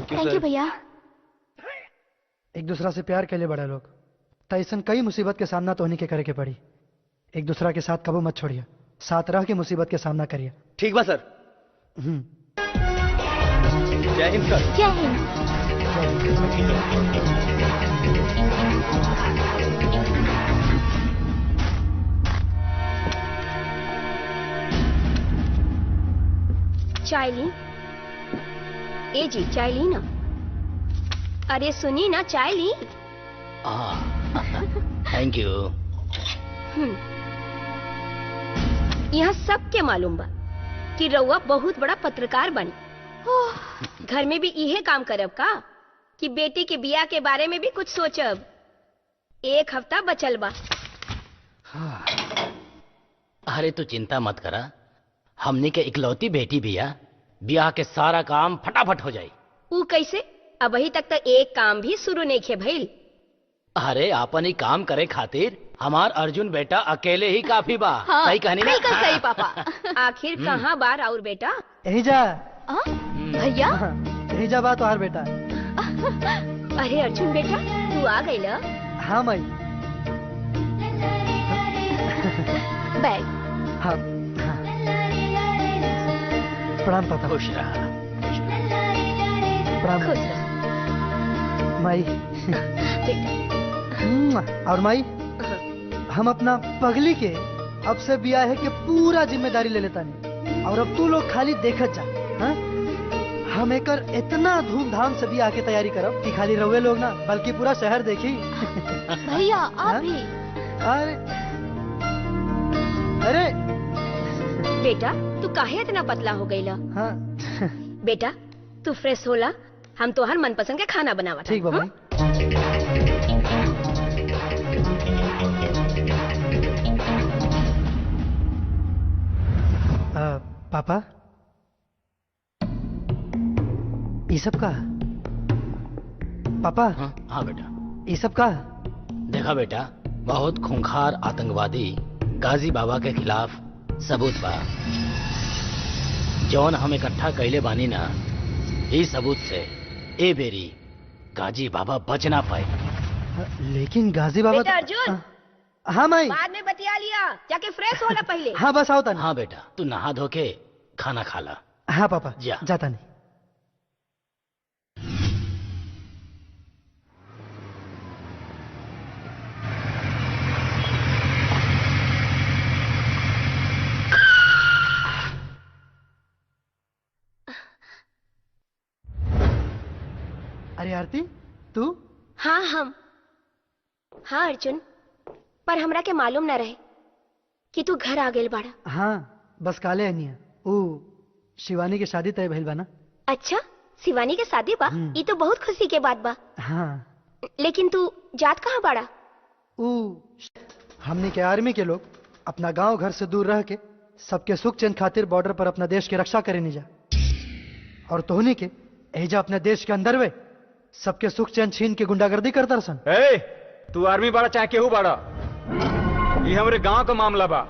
थैंक यू भैया। एक दूसरा से प्यार के लिए बड़ा लोग तो ऐसा कई मुसीबत के सामना तो होने के करे के पड़ी। एक दूसरा के साथ कबू मत छोड़िए, साथ रह के मुसीबत के सामना करिए। ठीक बा सर। जय हिंद सर। जय हिंद। चाय ली? ए जी चाय ली ना? अरे सुनी ना, चाय ली? Thank you. यहाँ सबके मालूम बा कि रउआ बहुत बड़ा पत्रकार बनी। घर में भी इहे काम करब का कि बेटी के बियाह के बारे में भी कुछ सोचब? एक हफ्ता बचल बा। अरे तू चिंता मत करा, हमने के इकलौती बेटी बिया, ब्याह के सारा काम फटाफट हो जाए। ऊ कैसे? अब अभी तक तो एक काम भी शुरू नहीं खे भइल। अरे आपन ही काम करे खातिर हमार अर्जुन बेटा अकेले ही काफी बा। हाँ, सही कहनी ना? बिल्कुल सही पापा। आखिर कहाँ बार और बेटा? यही जा भैया। यही जा बात और बेटा। अरे अर्जुन बेटा, तू आ गई ल? हाँ माई। बैग। हाँ प्रणाम पापा। खुश रहा। प्रणाम खुश रह माई। बेटा। और माई, हम अपना पगली के अब से ब्याह है कि पूरा जिम्मेदारी ले लेता नहीं, और अब तू लोग खाली देखत जा। हाँ? हम एकर इतना धूमधाम से ब्याह की तैयारी करब कि खाली रहुए लोग ना बल्कि पूरा शहर देखी। भैया आप भी। अरे अरे बेटा तू काहे इतना पतला हो गई ला? हाँ बेटा तू फ्रेश होला, हम तो हर मनपसंद के खाना बनावा। ठीक बा भाई। पापा ये सब का? पापा हाँ बेटा। ये सब का? देखा बेटा, बहुत खूंखार आतंकवादी गाजी बाबा के खिलाफ सबूत बा, जौन हम इकट्ठा कैले बानी ना, इस सबूत से ए बेरी गाजी बाबा बच ना पाए। लेकिन गाजी बाबा बेटा अर्जुन। हाँ माई। बाद में बतिया लिया, जाके फ्रेश होला पहले। हाँ बस आओ तानी। हाँ बेटा, तू नहा धो के खाना खा ला। हाँ पापा जा। जाता नहीं। आरती तू? हाँ हम। हाँ अर्जुन, पर हमरा के मालूम न रहे कि तू घर आ गेल बाड़ा। हाँ बस काले अनिया ऊ शिवानी के शादी तय भइल बा ना। अच्छा, शिवानी के शादी बा? ये तो बहुत खुशी के बात बा। हाँ लेकिन तू जात कहाँ बाड़ा? ऊ हमने के आर्मी के लोग अपना गांव घर से दूर रह के सबके सुख चैन खातिर बॉर्डर पर अपना देश की रक्षा करे नहीं जा, और तोहनी के एजा अपने देश के अंदर वे सबके सुख चैन छीन के गुंडागर्दी करता रसन। ए, तू आर्मी बाड़ा चाहे केहू बाड़ा, ये हमरे गांव का मामला बा,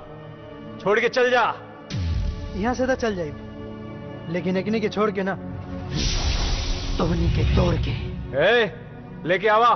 छोड़ के चल जा। यहाँ से तो चल जाए, लेकिन एकनी के छोड़ के ना, तोहनी के तोड़ के। ए, लेके आवा।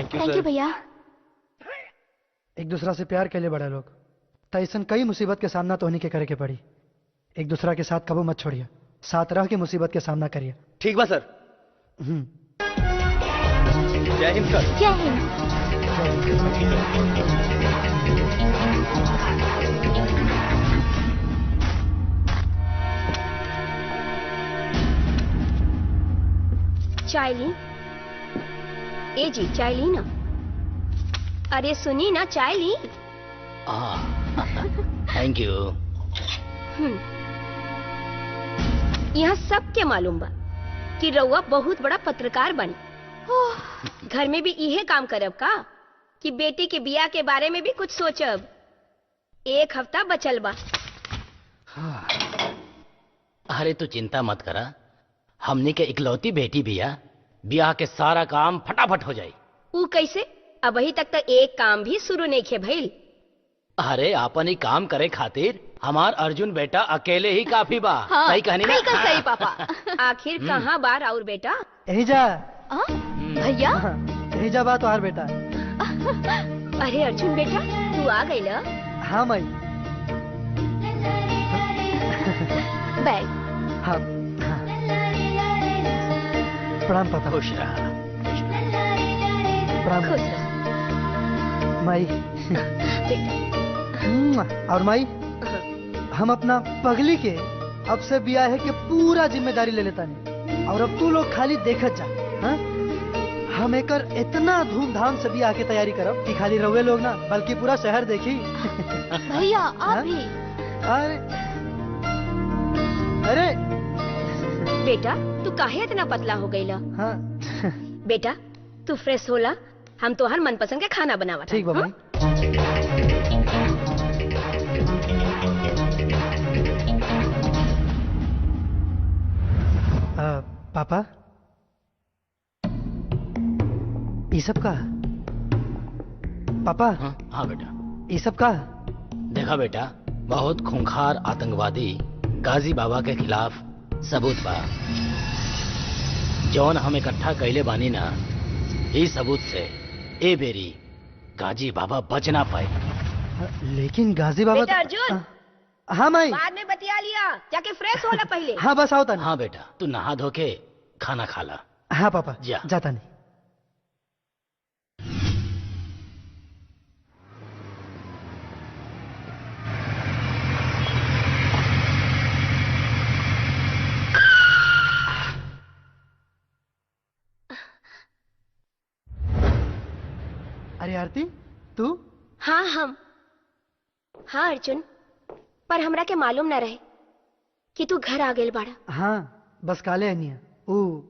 थैंक यू भैया। एक दूसरा से प्यार के लिए बड़ा लोग तो ऐसा कई मुसीबत के सामना तो होने के करे के पड़ी। एक दूसरा के साथ कबू मत छोड़िए, साथ रह के मुसीबत के सामना करिए। ठीक बा सर। जय हिंद सर। जय हिंद। चाय ली? ए जी चाय ली ना? अरे सुनी ना, चाय ली? Thank you. यहाँ सबके मालूम बा कि रउआ बहुत बड़ा पत्रकार बनी। घर में भी इहे काम करब का कि बेटी के बियाह के बारे में भी कुछ सोचब? एक हफ्ता बचल बा। अरे तू चिंता मत करा, हमने के इकलौती बेटी बिया, ब्याह के सारा काम फटाफट हो जाए। ऊ कैसे? अभी तक तो एक काम भी शुरू नहीं खे भइल। अरे आपन ही काम करे खातिर हमार अर्जुन बेटा अकेले ही काफी बा। हाँ, सही कहनी ना? बिल्कुल सही पापा। आखिर कहाँ बार और बेटा? यही जा भैया। यही जा बात और बेटा। अरे अर्जुन बेटा, तू आ गई ल? हाँ माई। बैग। हाँ प्रणाम पापा। खुश रहा। प्रणाम खुश रह। माई। और माई, हम अपना पगली के अब से ब्याह है कि पूरा जिम्मेदारी ले लेता नहीं, और अब तू लोग खाली देखत जा। हाँ? हम एकर इतना धूमधाम से ब्याह की तैयारी करब कि खाली रहुए लोग ना बल्कि पूरा शहर देखी। भैया आप भी। अरे अरे बेटा तू काहे इतना पतला हो गई ला? हाँ बेटा तू फ्रेश होला, हम तो हर मनपसंद के खाना बनावा। ठीक बा भाई। पापा ये सब का? पापा हाँ बेटा। ये सब का? देखा बेटा, बहुत खूंखार आतंकवादी गाजी बाबा के खिलाफ सबूत बा, जौन हम इकट्ठा कैले बानी ना, इस सबूत से ए बेरी गाजी बाबा बच ना पाए। लेकिन गाजी बाबा बेटा अर्जुन। हाँ माई। बाद में बतिया लिया, जाके फ्रेश होला पहले। हाँ बस आओ तानी। हाँ बेटा, तू नहा धो के खाना खा ला। हाँ पापा जा। जाता नहीं। अरे आरती तू? हाँ हम। हाँ अर्जुन, पर हमरा के मालूम न रहे कि तू घर आ गेल बाड़ा। हाँ बस काले अनिया ऊ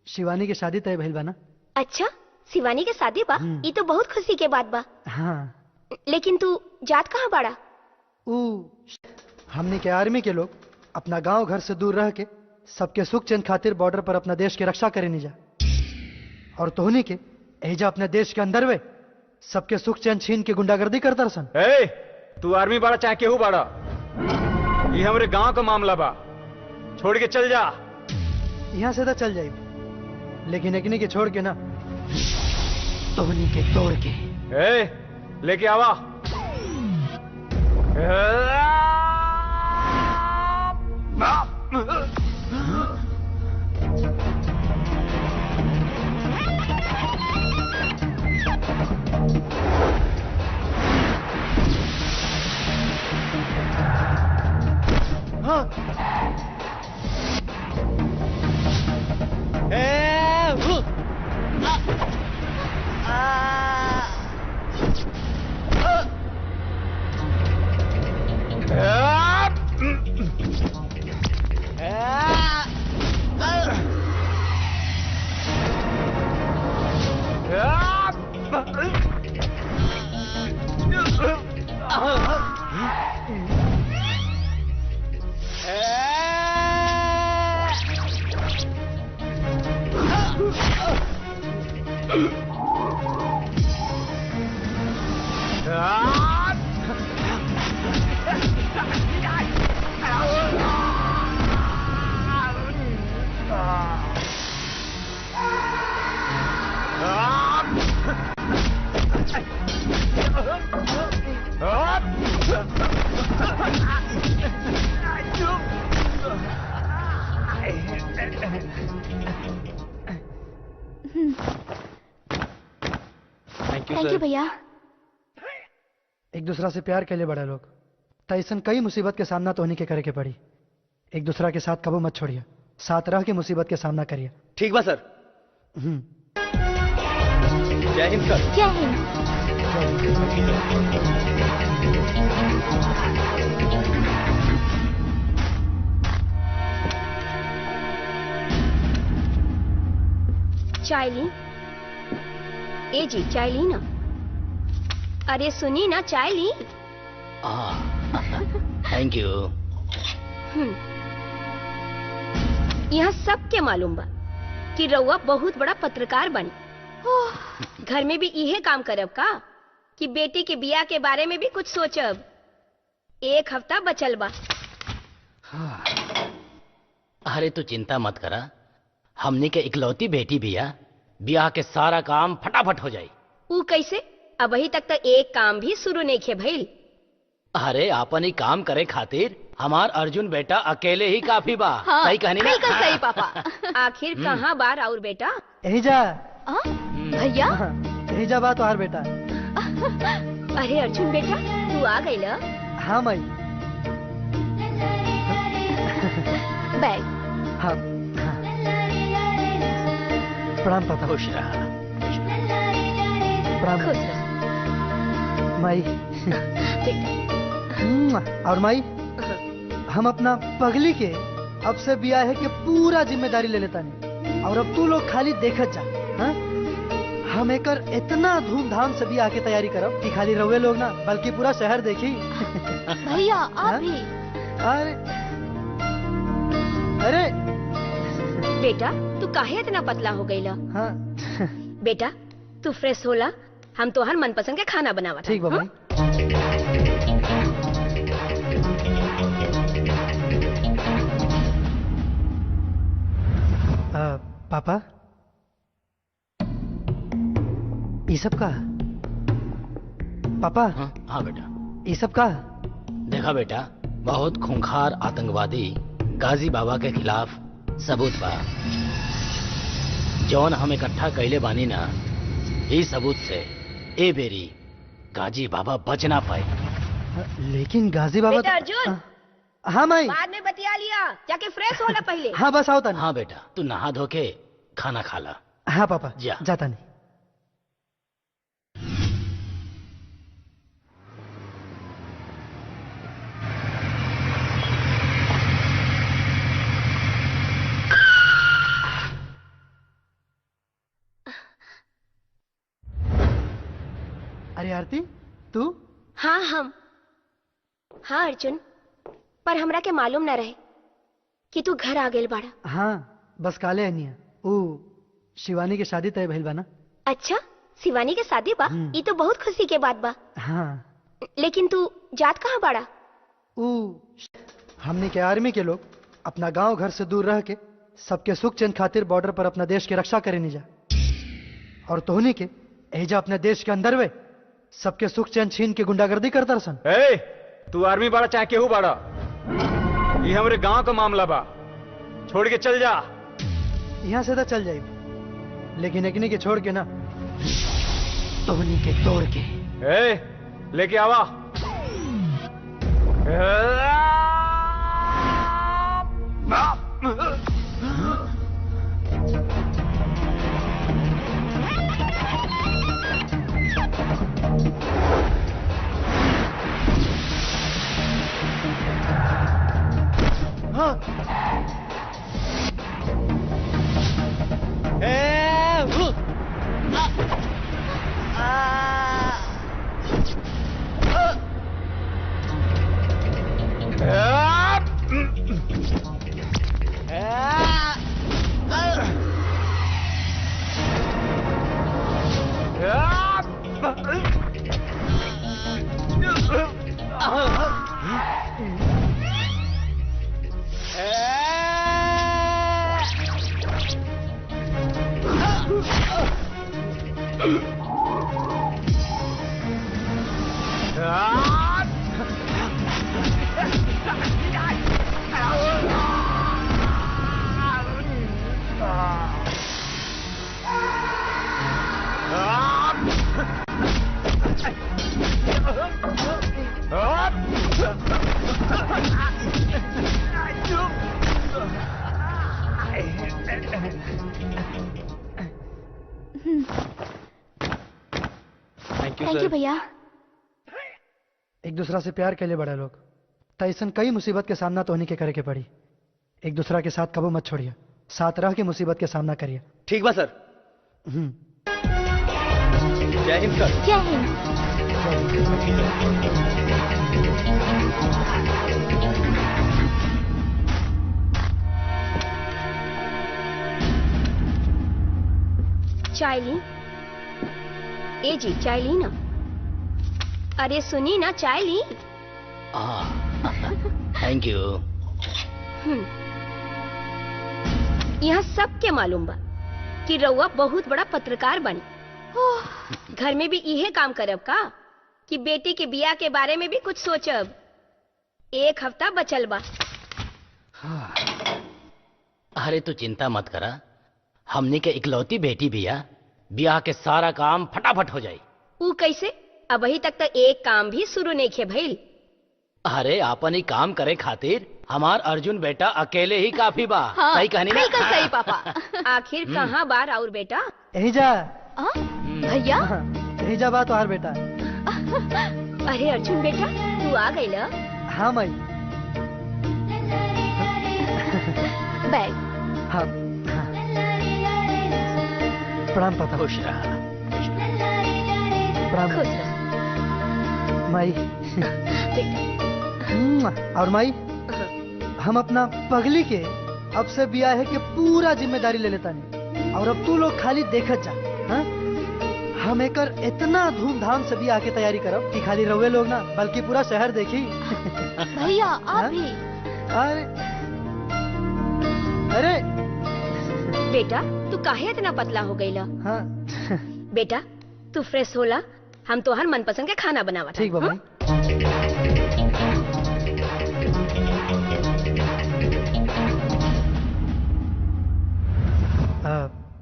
शिवानी के शादी तय भइल बा ना। अच्छा, शिवानी के शादी बा? ये तो बहुत खुशी के बात बा। हाँ लेकिन तू जात कहाँ बाड़ा? ऊ हमने के आर्मी के लोग अपना गांव घर से दूर रह के सबके सुख चैन खातिर बॉर्डर पर अपना देश की रक्षा करे नहीं जा, और तोहनी के एजा अपने देश के अंदर वे सबके सुख चैन छीन के गुंडागर्दी करता रसन। ए, तू आर्मी बाड़ा चाहे केहू बाड़ा, ये हमरे गांव का मामला बा, छोड़ के चल जा। यहाँ से तो चल जाए, लेकिन एकनी के छोड़ के ना, तोहनी के तोड़ के। ए, लेके आवा। थैंक यू भैया। एक दूसरा से प्यार के लिए बड़ा लोग तो ऐसा कई मुसीबत के सामना तो होने के करे के पड़ी। एक दूसरा के साथ कबू मत छोड़िए, साथ रह के मुसीबत के सामना करिए। ठीक बा सर। जय हिंद सर। जय हिंद। चाय ली? ए जी चाय ली ना? अरे सुनी ना, चाय ली? Thank you. यहाँ सबके मालूम बा कि रउआ बहुत बड़ा पत्रकार बनी। घर में भी इहे काम करब का कि बेटी के बियाह के बारे में भी कुछ सोचब? एक हफ्ता बचल बा। अरे तू चिंता मत करा, हमने के इकलौती बेटी बिया, ब्याह के सारा काम फटाफट हो जाई। ऊ कैसे? अबही तक तो एक काम भी शुरू नहीं खे भइल। अरे आपन ही काम करे खातिर हमार अर्जुन बेटा अकेले ही काफी बा। हाँ, सही कहनी ना? बिल्कुल सही पापा। आखिर कहाँ बार और बेटा? यही जा भैया। यही जा बात और बेटा। अरे अर्जुन बेटा, तू आ गई ल? हाँ माई। बैग। हाँ प्रणाम पापा। खुश रहा। प्रणाम खुश रह। माई। और माई, हम अपना पगली के अब से ब्याह है कि पूरा जिम्मेदारी ले लेता नहीं, और अब तू लोग खाली देखत जा। हाँ? हम एकर इतना धूमधाम से ब्याह की तैयारी करब कि खाली रहुए लोग ना बल्कि पूरा शहर देखी। भैया आप भी। अरे अरे बेटा तू काहे इतना पतला हो गई ला? हाँ बेटा तू फ्रेश होला, हम तो हर मनपसंद के खाना बनावा। ठीक बाबा। पापा ये सब का? पापा हाँ बेटा। ये सब का? देखा बेटा, बहुत खूंखार आतंकवादी गाजी बाबा के खिलाफ सबूत बा, जौन हम इकट्ठा कैले बानी ना, इस सबूत से ए बेरी गाजी बाबा बच ना पाए। लेकिन गाजी बाबा बेटा अर्जुन। हाँ माई। बाद में बतिया लिया, जाके फ्रेश होला पहले। हाँ बस आओ तानी। हाँ बेटा, तू नहा धो के खाना खा ला। हाँ पापा जा। जाता नहीं। अरे आरती तू? हाँ हम। हाँ अर्जुन, पर हमरा के मालूम न रहे कि तू घर आ गेल बाड़ा। हाँ बस काले अनिया ऊ शिवानी के शादी तय भइल बा ना। अच्छा, शिवानी के शादी बा? ये तो बहुत खुशी के बात बा। हाँ लेकिन तू जात कहाँ बाड़ा? ऊ हमने के आर्मी के लोग अपना गांव घर से दूर रह के सबके सुख चैन खातिर बॉर्डर पर अपना देश की रक्षा करे नहीं जा, और तोहनी के एजा अपने देश के अंदर वे सबके सुख चैन छीन के गुंडागर्दी करता रसन। ए, तू आर्मी बाड़ा चाहे केहू बाड़ा, ये हमरे गांव का मामला बा, छोड़ के चल जा। यहाँ से तो चल जाए, लेकिन एकनी के छोड़ के ना, तोहनी के तोड़ के। ए, लेके आवा। थैंक यू भैया। एक दूसरा से प्यार के लिए बड़ा लोग तो ऐसा कई मुसीबत के सामना तो होने के करे के पड़ी। एक दूसरा के साथ कबू मत छोड़िए, साथ रह के मुसीबत के सामना करिए। ठीक बा सर। जय हिंद सर। जय हिंद। चाय ली? ए जी चाय ली ना? अरे सुनी ना, चाय ली? Thank you. यहाँ सबके मालूम बा कि रउआ बहुत बड़ा पत्रकार बनी। घर में भी इहे काम करब का कि बेटी के बियाह के बारे में भी कुछ सोचब? एक हफ्ता बचल बा। अरे तू चिंता मत करा, हमने के इकलौती बेटी बिया, बियाह के सारा काम फटाफट हो जाई। ऊ कैसे? अबही तक तो एक काम भी शुरू नहीं खे भइल। अरे आपन ही काम करे खातिर हमार अर्जुन बेटा अकेले ही काफी बा। हाँ, सही कहनी ना? बिल्कुल सही पापा। आखिर कहाँ बार और बेटा? यही जा भैया। यही जा बात और बेटा। अरे अर्जुन बेटा, तू आ गई ल? हाँ माई। बैग। हाँ प्रणाम पापा। खुश रहा। प्रणाम खुश रह। माई। और माई, हम अपना पगली के अब से ब्याह के पूरा जिम्मेदारी ले लेता नहीं, और अब तू लोग खाली देखत जा। हाँ? हम एकर इतना धूमधाम से ब्याह की तैयारी करब कि खाली रवे लोग ना बल्कि पूरा शहर देखी। भैया आप भी। अरे अरे बेटा तू काहे इतना पतला हो गई ला? हाँ बेटा तू फ्रेश होला, हम तो हर मनपसंद के खाना बनावा। ठीक बाबा।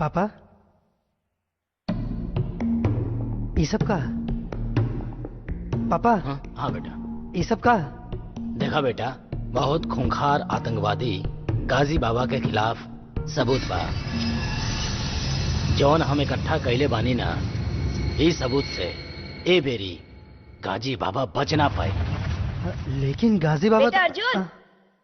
पापा ये सब का? पापा हाँ बेटा। ये सब का? देखा बेटा, बहुत खूंखार आतंकवादी गाजी बाबा के खिलाफ सबूत बा, जौन हम इकट्ठा कैले बानी ना, इस सबूत से ए बेरी गाजी बाबा बच ना पाए। लेकिन गाजी बाबा बेटा अर्जुन।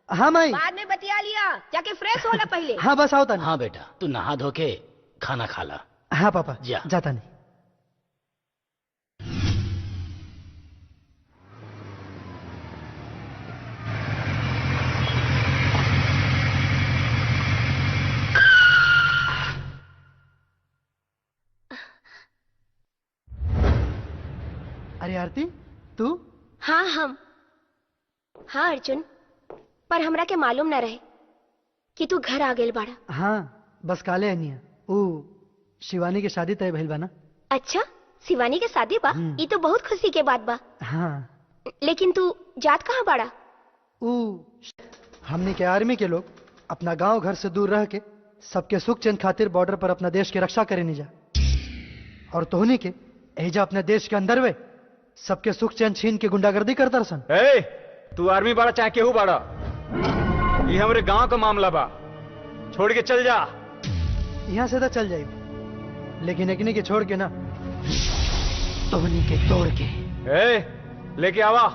हाँ माई। बाद में बतिया लिया, जाके फ्रेश होला पहले। हाँ बस आओ तानी। हाँ बेटा, तू नहा धो के खाना खा ला। हाँ पापा जा। जाता नहीं। आरती तू? हाँ हम। हाँ अर्जुन, पर हमरा के मालूम न रहे कि तू घर आ गेल बाड़ा। हाँ बस काले अनिया ऊ शिवानी के शादी तय भइल बा ना। अच्छा, शिवानी के शादी बा? ये तो बहुत खुशी के बात बा। हाँ लेकिन तू जात कहाँ बाड़ा? ऊ हमने के आर्मी के लोग अपना गांव घर से दूर रह के सबके सुख चैन खातिर बॉर्डर पर अपना देश की रक्षा करे नहीं जा, और तोहनी के एजा अपने देश के अंदर वे सबके सुख चैन छीन के गुंडागर्दी करता रसन। ए, तू आर्मी बाड़ा चाहे केहू बाड़ा, ये हमरे गांव का मामला बा, छोड़ के चल जा। यहाँ से तो चल जाए, लेकिन एकनी के छोड़ के ना, तोहनी के तोड़ के। ए, लेके आवा।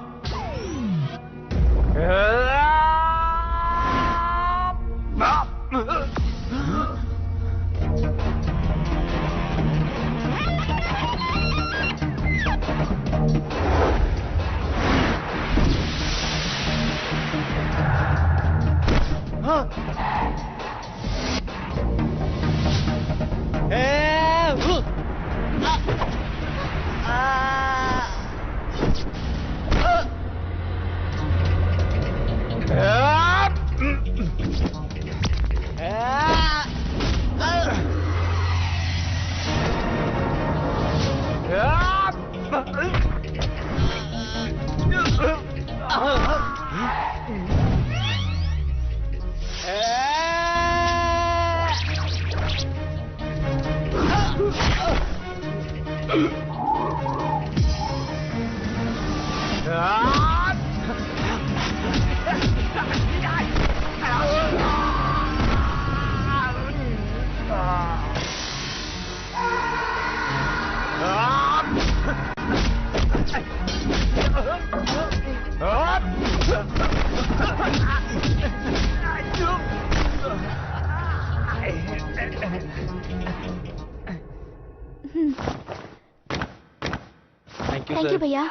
थैंक यू भैया।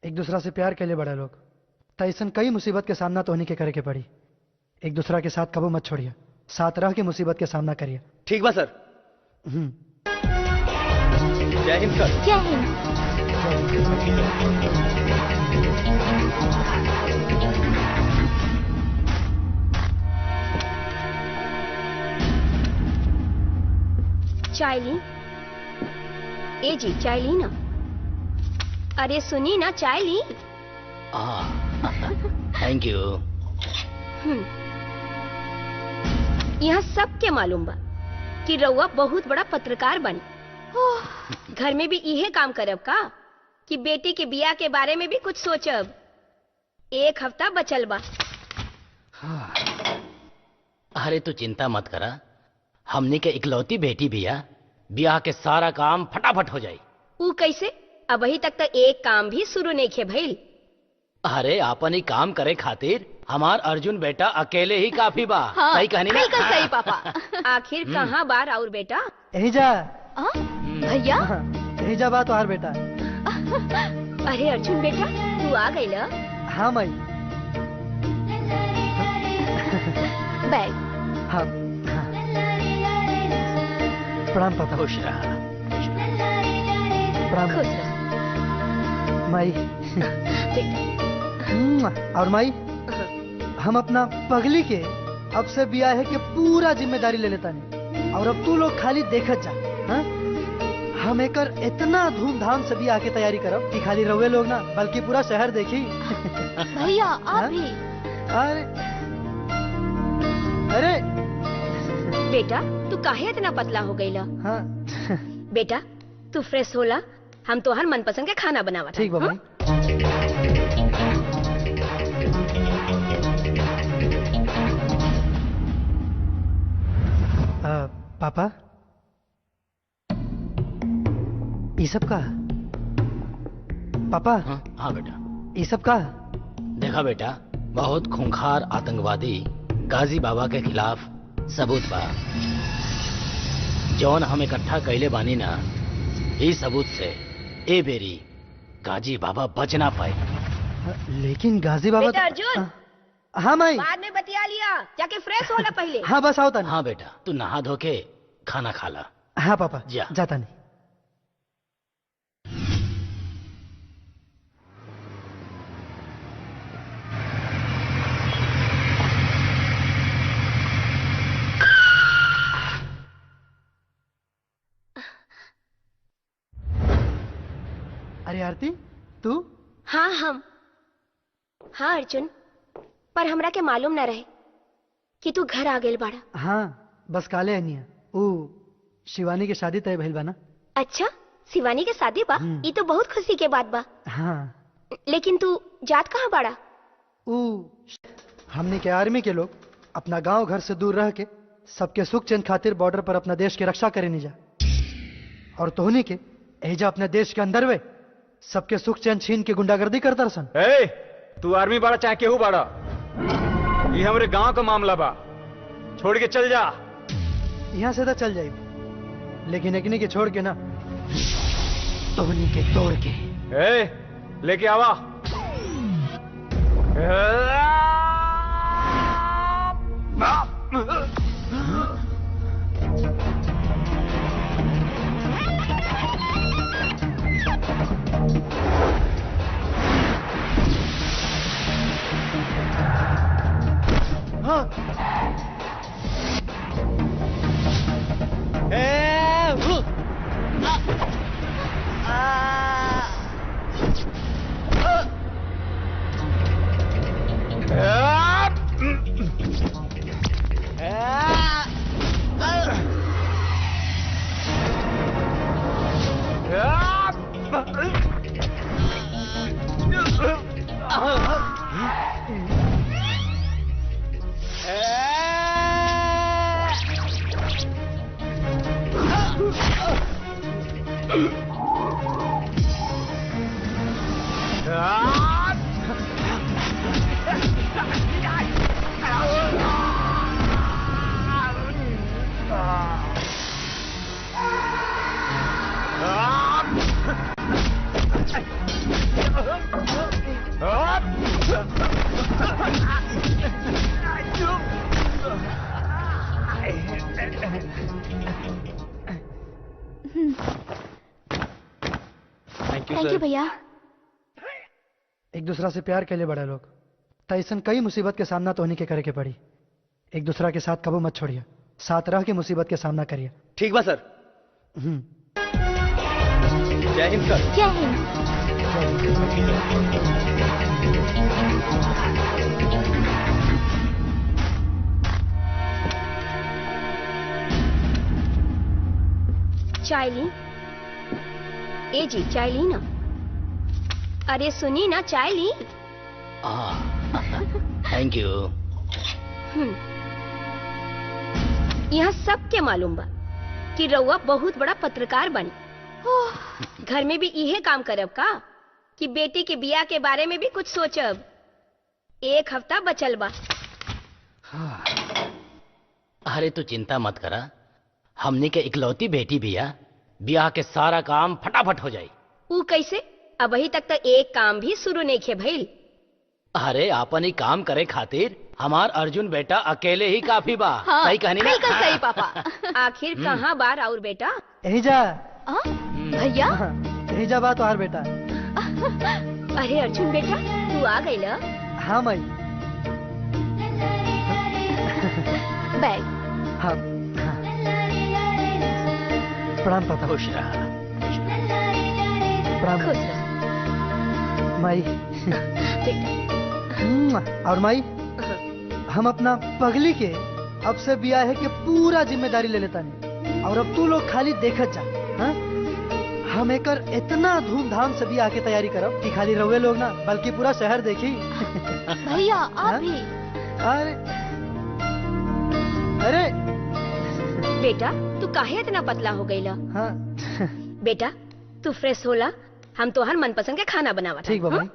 एक दूसरा से प्यार के लिए बड़ा लोग तैसन कई मुसीबत के सामना तो होने के करे के पड़ी। एक दूसरा के साथ कबू मत छोड़िए, साथ रह के मुसीबत के सामना करिए। ठीक बा सर। जय हिंद सर। जय हिंद। चाय ली? ए जी चाय ली ना? अरे सुनी ना, चाय ली? Thank you. यहाँ सबके मालूम बा कि रउआ बहुत बड़ा पत्रकार बनी। घर में भी इहे काम करब का कि बेटी के बियाह के बारे में भी कुछ सोचब? एक हफ्ता बचल बा। अरे तू चिंता मत करा, हमने के इकलौती बेटी बिया, बियाह के सारा काम फटाफट हो जाई। ऊ कैसे? अबही तक तो एक काम भी शुरू नहीं खे भइल। अरे आपन ही काम करे खातिर हमार अर्जुन बेटा अकेले ही काफी बा। हाँ, सही कहनी ना? बिल्कुल सही पापा। आखिर कहाँ बार और बेटा? यही जा भैया। यही जा बात और बेटा। अरे अर्जुन बेटा, तू आ गई ल? हाँ माई। बैग। हाँ प्रणाम पापा। खुश रहा। प्रणाम खुश रह। माई। और माई, हम अपना पगली के अब से ब्याह है कि पूरा जिम्मेदारी ले लेता नहीं, और अब तू लोग खाली देखत जा। हाँ? हम एकर इतना धूमधाम से ब्याह की तैयारी करब कि खाली रहुए लोग ना बल्कि पूरा शहर देखी। भैया आप भी। अरे अरे बेटा तू काहे इतना पतला हो गई ला? हाँ बेटा तू फ्रेश होला, हम तो हर मनपसंद के खाना बनावा। ठीक बाबा। पापा ये सब का? पापा हाँ बेटा। ये सब का? देखा बेटा, बहुत खूंखार आतंकवादी गाजी बाबा के खिलाफ सबूत बा, जौन हम इकट्ठा कैले बानी ना, इस सबूत से ए बेरी गाजी बाबा बच ना पाए। लेकिन गाजी बाबा बेटा अर्जुन। हाँ माई। बाद में बतिया लिया, जाके फ्रेश होला पहले। हाँ बस आओ तानी। हाँ बेटा, तू नहा धो के खाना खा ला। हाँ पापा जा। जाता नहीं। अरे आरती तू? हाँ हम। हाँ अर्जुन, पर हमरा के मालूम न रहे कि तू घर आ गेल बाड़ा। हाँ बस काले अनिया ऊ शिवानी के शादी तय भइल बा ना। अच्छा, शिवानी के शादी बा? ये तो बहुत खुशी के बात बा। हाँ लेकिन तू जात कहाँ बाड़ा? ऊ हमने के आर्मी के लोग अपना गांव घर से दूर रह के सबके सुख चैन खातिर बॉर्डर पर अपना देश की रक्षा करे नहीं जा, और तोहनी के एजा अपने देश के अंदर वे सबके सुख चैन छीन के गुंडागर्दी करता सन। ए, तू आर्मी बाड़ा चाहे केहू बाड़ा, ये हमरे गांव का मामला बा, छोड़ के चल जा। यहाँ से तो चल जाए, लेकिन एकनी के छोड़ के ना, तोहनी के तोड़ के। ए, लेके आवा। थैंक यू भैया। एक दूसरा से प्यार के लिए बड़े लोग तैसन कई मुसीबत के सामना तो होने के करे के पड़ी। एक दूसरा के साथ कबू मत छोड़िए, साथ रह के मुसीबत के सामना करिए। ठीक बा सर। जय हिंद सर। जय हिंद। चाय ली? ए जी चाय ली ना? अरे सुनी ना, चाय ली? Thank you. यहाँ सबके मालूम बा कि रउआ बहुत बड़ा पत्रकार बनी। घर में भी इहे काम करब का कि बेटी के बियाह के बारे में भी कुछ सोचब? एक हफ्ता बचल बा। अरे तू चिंता मत करा, हमने के इकलौती बेटी बिया, बियाह के सारा काम फटाफट हो जाई। ऊ कैसे? अबही तक तो एक काम भी शुरू नहीं खे भइल। अरे आपन ही काम करे खातिर हमार अर्जुन बेटा अकेले ही काफी बा। हाँ, सही कहनी ना? सही पापा। आखिर कहाँ बार और बेटा? यही जा भैया। यही जा बात और बेटा। अरे अर्जुन बेटा, तू आ गई ल? हाँ माई। बैग। हाँ प्रणाम पापा। खुश रहा। प्रणाम खुश रह। माई। और माई, हम अपना पगली के अब से ब्याह के पूरा जिम्मेदारी ले लेता नहीं, और अब तू लोग खाली देखत जा। हाँ? हम एकर इतना धूमधाम से ब्याह के तैयारी करब कि खाली रहुए लोग ना बल्कि पूरा शहर देखी। भैया आप भी। अरे अरे बेटा तू काहे इतना पतला हो गई ला? हाँ बेटा तू फ्रेश होला, हम तोहर मनपसंद के खाना बनावा। ठीक बा माई।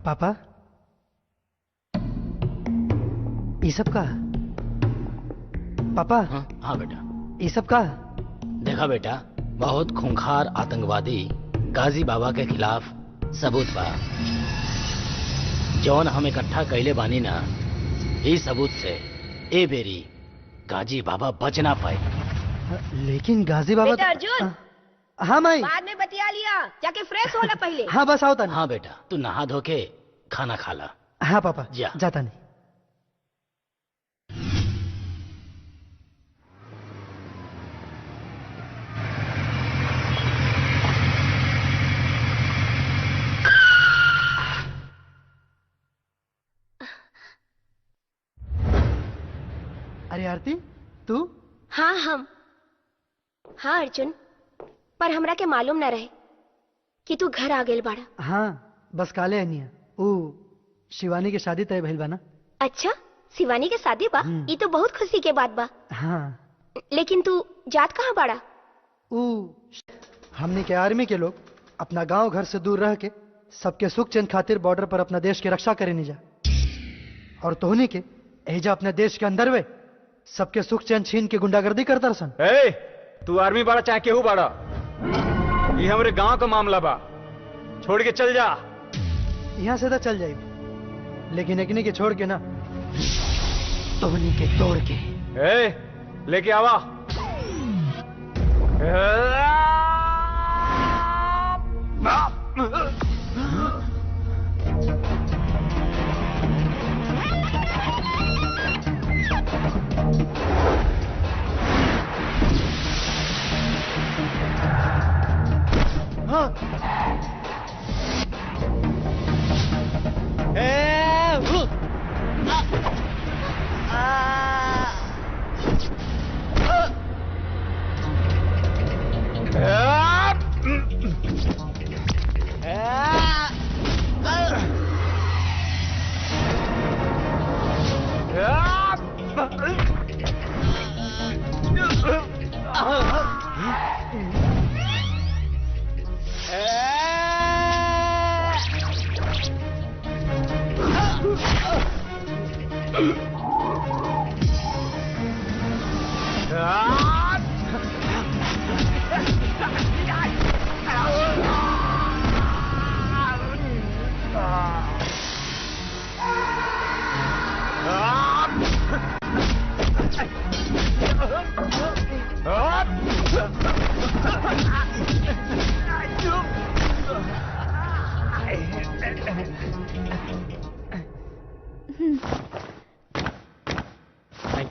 पापा ये सब का? पापा हाँ बेटा। ये सब का? देखा बेटा, बहुत खूंखार आतंकवादी गाजी बाबा के खिलाफ सबूत बा, जौन हम इकट्ठा कैले बानी ना, ई सबूत से ए बेरी गाजी बाबा बच ना पाए। लेकिन गाजी बाबा बेटा अर्जुन। हाँ माई। बाद में बतिया लिया, जाके फ्रेश होला पहले। हाँ बस आओ तानी। हाँ बेटा, तू नहा धो के खाना खा ला। हाँ पापा जा। जाता नहीं। अरे आरती तू? हाँ हम। हाँ अर्जुन, पर हमरा के मालूम न रहे कि तू घर आ गेल बाड़ा। हाँ बस काले अनिया ऊ शिवानी के शादी तय भइल बा ना। अच्छा, शिवानी के शादी बा? ये तो बहुत खुशी के बात बा। हाँ लेकिन तू जात कहाँ बाड़ा? ऊ हमने के आर्मी के लोग अपना गांव घर से दूर रह के सबके सुख चैन खातिर बॉर्डर पर अपना देश की रक्षा करे नहीं जा, और तोहनी के एजा अपने देश के अंदर वे सबके सुख चैन छीन के गुंडागर्दी करता सन। ए, तू आर्मी बाड़ा चाहे केहू बाड़ा, ये हमरे गांव का मामला बा, छोड़ के चल जा। यहाँ से तो चल जाए, लेकिन एकनी के छोड़ के ना, तोहनी के तोड़ के। ए, लेके आवा।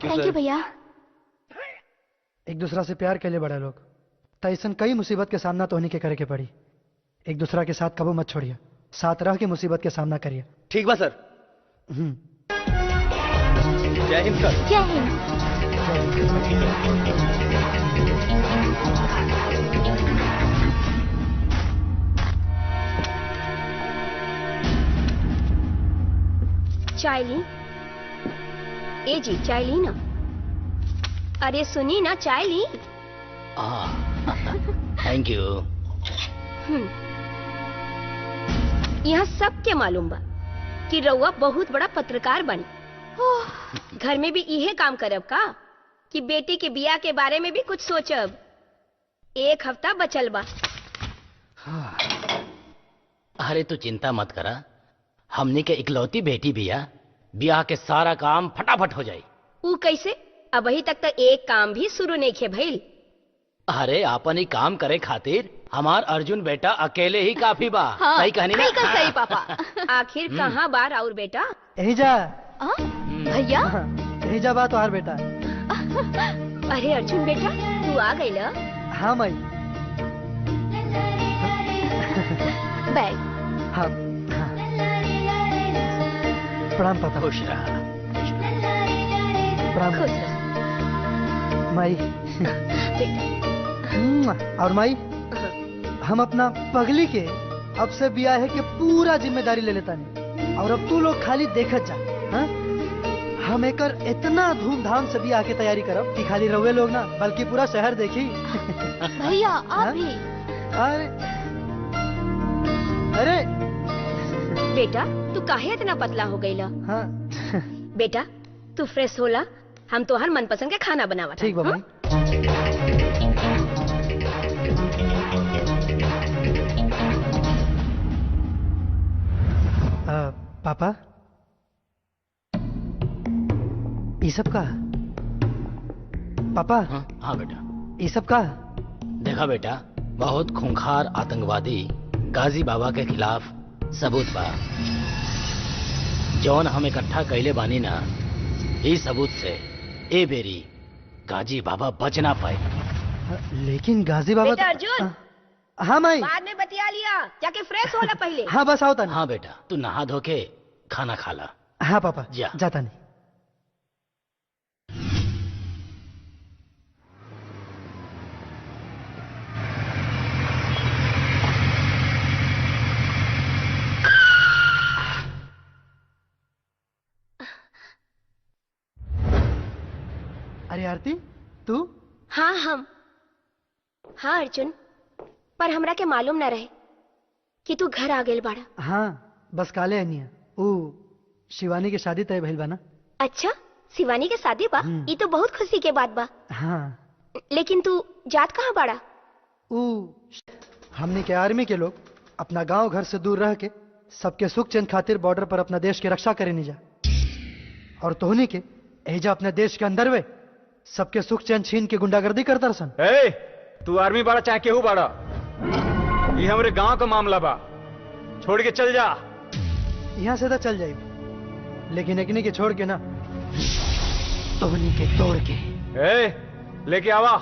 थैंक यू भैया। एक दूसरा से प्यार के लिए बड़ा लोग तैसन कई मुसीबत के सामना तो होने के करे के पड़ी। एक दूसरा के साथ कबू मत छोड़िए, साथ रह के मुसीबत के सामना करिए। ठीक बा सर। जय हिंद सर। जय हिंद। चाय ली? ए जी चाय ली ना? अरे सुनी ना, चाय ली? Thank you. यहाँ सबके मालूम बा कि रउआ बहुत बड़ा पत्रकार बनी। घर में भी इहे काम करब का कि बेटी के बिया के बारे में भी कुछ सोचब? एक हफ्ता बचल बा। अरे तू चिंता मत करा, हमने के इकलौती बेटी बिया, ब्याह के सारा काम फटाफट हो जाई। ऊ कैसे? अभी तक तो एक काम भी शुरू नहीं खे भइल। अरे आपन ही काम करे खातिर हमार अर्जुन बेटा अकेले ही काफी बा। हाँ, सही कहनी ना? सही पापा। आखिर कहाँ बार और बेटा? यही जा भैया। यही जा बात और बेटा। अरे अर्जुन बेटा, तू आ गई ल? हाँ माई। बैग। हाँ प्रणाम पापा। खुश रहा। प्रणाम खुश रह। माई। और माई, हम अपना पगली के अब से ब्याह के पूरा जिम्मेदारी ले लेता नहीं, और अब तू लोग खाली देखत जा। हाँ? हम एकर इतना धूमधाम से ब्याह की तैयारी करब कि खाली रहुए लोग ना बल्कि पूरा शहर देखी। भैया आप भी। अरे अरे बेटा तू काहे इतना पतला हो गई ला? हाँ बेटा तू फ्रेश होला, हम तोहर मनपसंद के खाना बनावा। ठीक बा माई। पापा ये सब का? पापा हाँ बेटा। ये सब का? देखा बेटा, बहुत खूंखार आतंकवादी गाजी बाबा के खिलाफ सबूत बा, जौन हम इकट्ठा कैले बानी ना, ई सबूत से ए बेरी गाजी बाबा बच ना पाए। लेकिन गाजी बाबा बेटा अर्जुन। हाँ माई। बाद में बतिया लिया, जाके फ्रेश होला पहले। हाँ बस आओ। हाँ बेटा, तू नहा धो के खाना खा ला। हाँ पापा जा। जाता नहीं। अरे आरती तू? हाँ हम। हाँ अर्जुन, पर हमरा के मालूम न रहे कि तू घर आ गेल बाड़ा। हाँ बस काले अनिया ऊ शिवानी के शादी तय भइल बा ना। अच्छा, शिवानी के शादी बा? ये तो बहुत खुशी के बात बा। हाँ लेकिन तू जात कहाँ बाड़ा? ऊ हमने के आर्मी के लोग अपना गांव घर से दूर रह के सबके सुख चैन खातिर बॉर्डर पर अपना देश की रक्षा करे नहीं जा, और तोहनी के एजा अपने देश के अंदर वे सबके सुख चैन छीन के गुंडागर्दी करता सन। ए, तू आर्मी बाड़ा चाहे केहू बाड़ा, ये हमरे गांव का मामला बा, छोड़ के चल जा। यहाँ से तो चल जाए, लेकिन एकनी के छोड़ के ना, तोहनी के तोड़ के। ए, लेके आवा।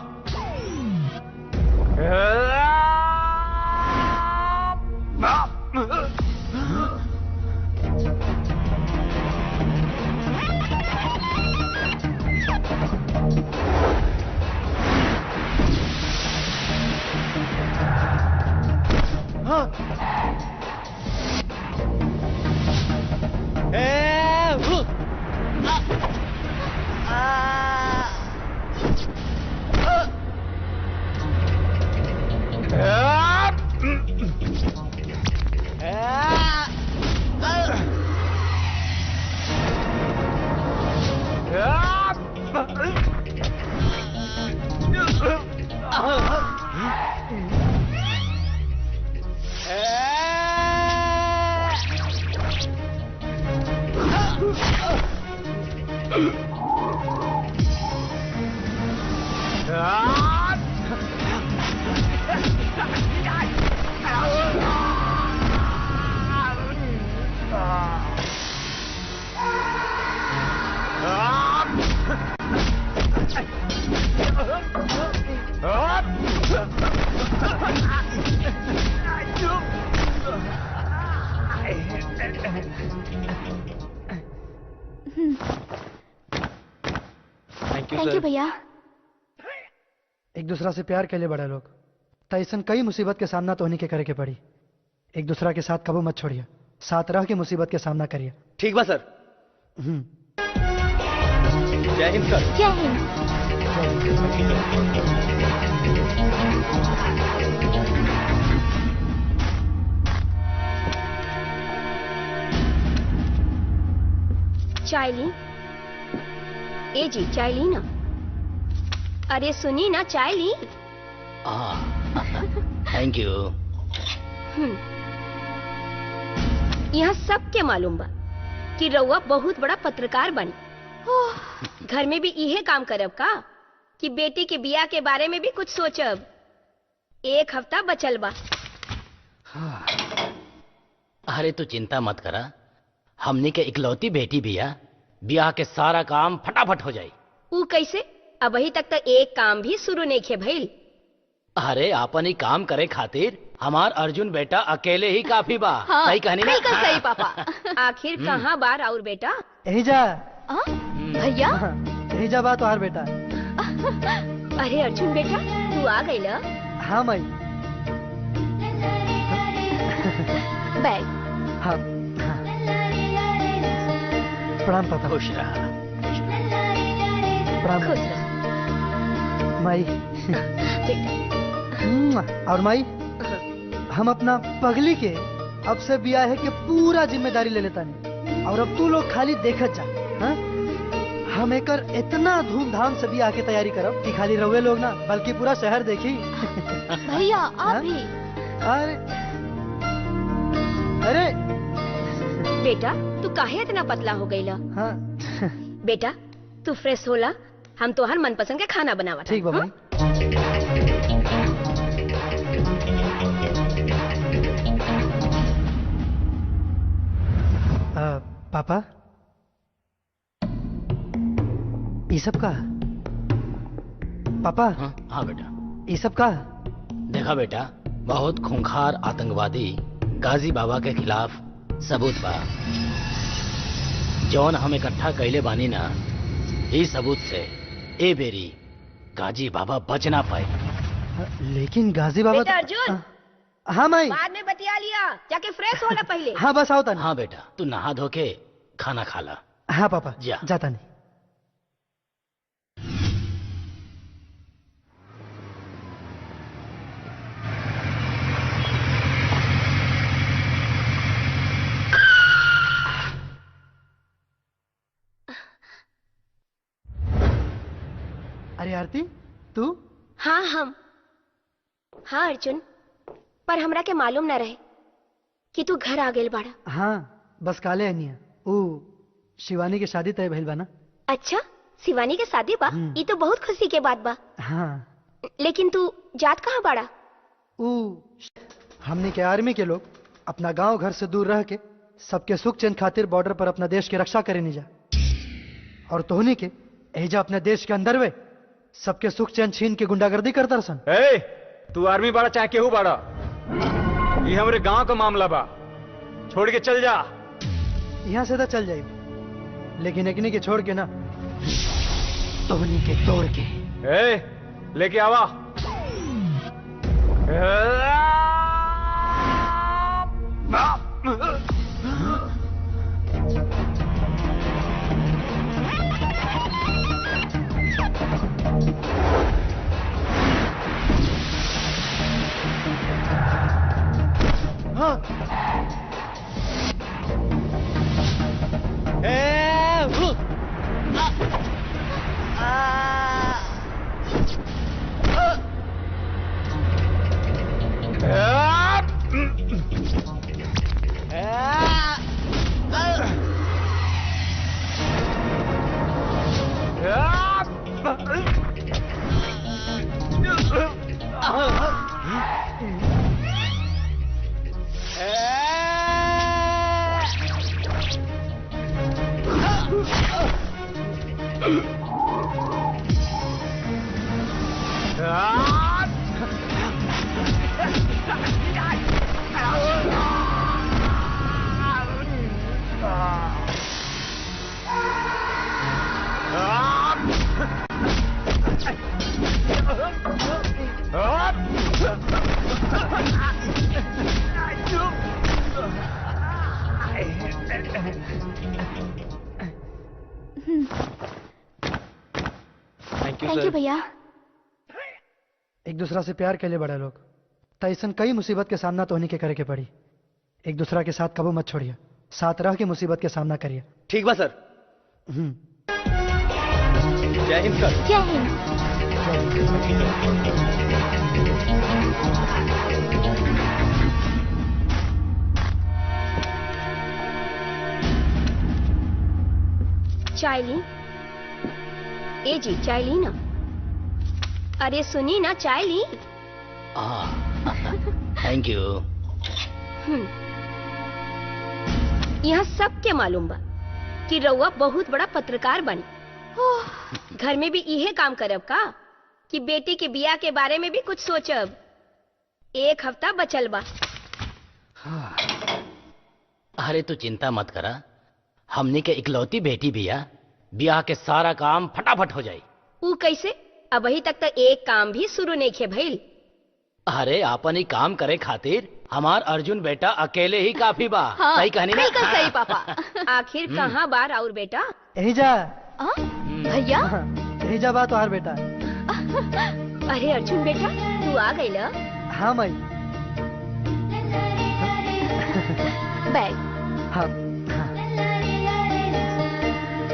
थैंक यू भैया। एक दूसरा से प्यार के लिए बड़ा लोग तो ऐसा कई मुसीबत के सामना तो होने के करे के पड़ी। एक दूसरा के साथ कबू मत छोड़िए, साथ रह के मुसीबत के सामना करिए। ठीक बा सर। जय हिंद सर। जय हिंद। चाय ली? ए जी चाय ली ना? अरे सुनी ना, चाय ली? Thank you. यहाँ सबके मालूम बा कि रउआ बहुत बड़ा पत्रकार बनी। घर में भी इहे काम करब का कि बेटी के बिया के बारे में भी कुछ सोचब? एक हफ्ता बचल बा। अरे तू चिंता मत करा, हमने के इकलौती बेटी बिया, ब्याह के सारा काम फटाफट हो जाई। ऊ कैसे? अभी तक तो एक काम भी शुरू नहीं खे भइल। अरे आपन ही काम करे खातिर हमार अर्जुन बेटा अकेले ही काफी बा। हाँ, सही कहनी ना? सही पापा। आखिर कहाँ बार और बेटा? यही जा भैया। यही जा बात और बेटा। अरे अर्जुन बेटा, तू आ गई ल? हाँ माई। बैग। हाँ प्रणाम पापा। खुश रहा। प्रणाम खुश रह। माई। और माई, हम अपना पगली के अब से ब्याह के पूरा जिम्मेदारी ले लेता नहीं, और अब तू लोग खाली देखत जा। हाँ? हम एकर इतना धूमधाम से ब्याह की तैयारी करब कि खाली रहुए लोग ना बल्कि पूरा शहर देखी। भैया आप भी। अरे अरे बेटा तू काहे इतना पतला हो गई ला? हाँ बेटा तू फ्रेश होला, हम तोहर मनपसंद के खाना बनावा। ठीक बा माई। पापा ये सब का? पापा हाँ बेटा। ये सब का? देखा बेटा, बहुत खूंखार आतंकवादी गाजी बाबा के खिलाफ सबूत बा, जौन हम इकट्ठा कैले बानी ना, ई सबूत से ए बेरी गाजी बाबा बच ना पाए। लेकिन गाजी बाबा बेटा अर्जुन। हाँ माई। बाद में बतिया लिया, जाके फ्रेश होला पहले। हाँ बस आओ। हाँ बेटा, तू नहा धो के खाना खा ला। हाँ पापा जा। जाता नहीं। अरे आरती तू? हाँ हम। हाँ अर्जुन, पर हमरा के मालूम न रहे कि तू घर आ गेल बाड़ा। हाँ बस काले अनिया ऊ शिवानी के शादी तय भइल बा ना। अच्छा, शिवानी के शादी बा? ये तो बहुत खुशी के बात बा। हाँ लेकिन तू जात कहाँ बाड़ा? ऊ हमने के आर्मी के लोग अपना गांव घर से दूर रह के सबके सुख चैन खातिर बॉर्डर पर अपना देश की रक्षा करे नहीं जा, और तोहनी के एजा अपने देश के अंदर वे सबके सुख चैन छीन के गुंडागर्दी करता सन। ए, तू आर्मी बाड़ा चाहे केहू बाड़ा, ये हमरे गांव का मामला बा, छोड़ के चल जा। यहाँ से तो चल जाए, लेकिन एकनी के छोड़ के ना, तोहनी के तोड़ के। ए, लेके आवा। थैंक यू भैया। एक दूसरा से प्यार के लिए बड़ा लोग तैसन कई मुसीबत के सामना तो होने के करे के पड़ी। एक दूसरा के साथ कबू मत छोड़िए, साथ रह के मुसीबत के सामना करिए। ठीक बा सर। जय हिंद सर। जय हिंद। चाय ली? ए जी चाय ली ना? अरे सुनी ना, चाय ली? Thank you. यहाँ सबके मालूम बा कि रउआ बहुत बड़ा पत्रकार बनी। घर में भी इहे काम करब का कि बेटी के बिया के बारे में भी कुछ सोचब? एक हफ्ता बचल बा। अरे तू चिंता मत करा, हमने के इकलौती बेटी बिया, ब्याह के सारा काम फटाफट हो जाई। ऊ कैसे? अभी तक तो एक काम भी शुरू नहीं खे भइल। अरे आपन ही काम करे खातिर हमार अर्जुन बेटा अकेले ही काफी बा। हाँ, सही कहनी ना? बिल्कुल सही पापा। आखिर कहाँ बार और बेटा? यही जा भैया। यही जा बात हार बेटा। अरे अर्जुन बेटा, तू आ गई ल? हाँ माई। बैग। हाँ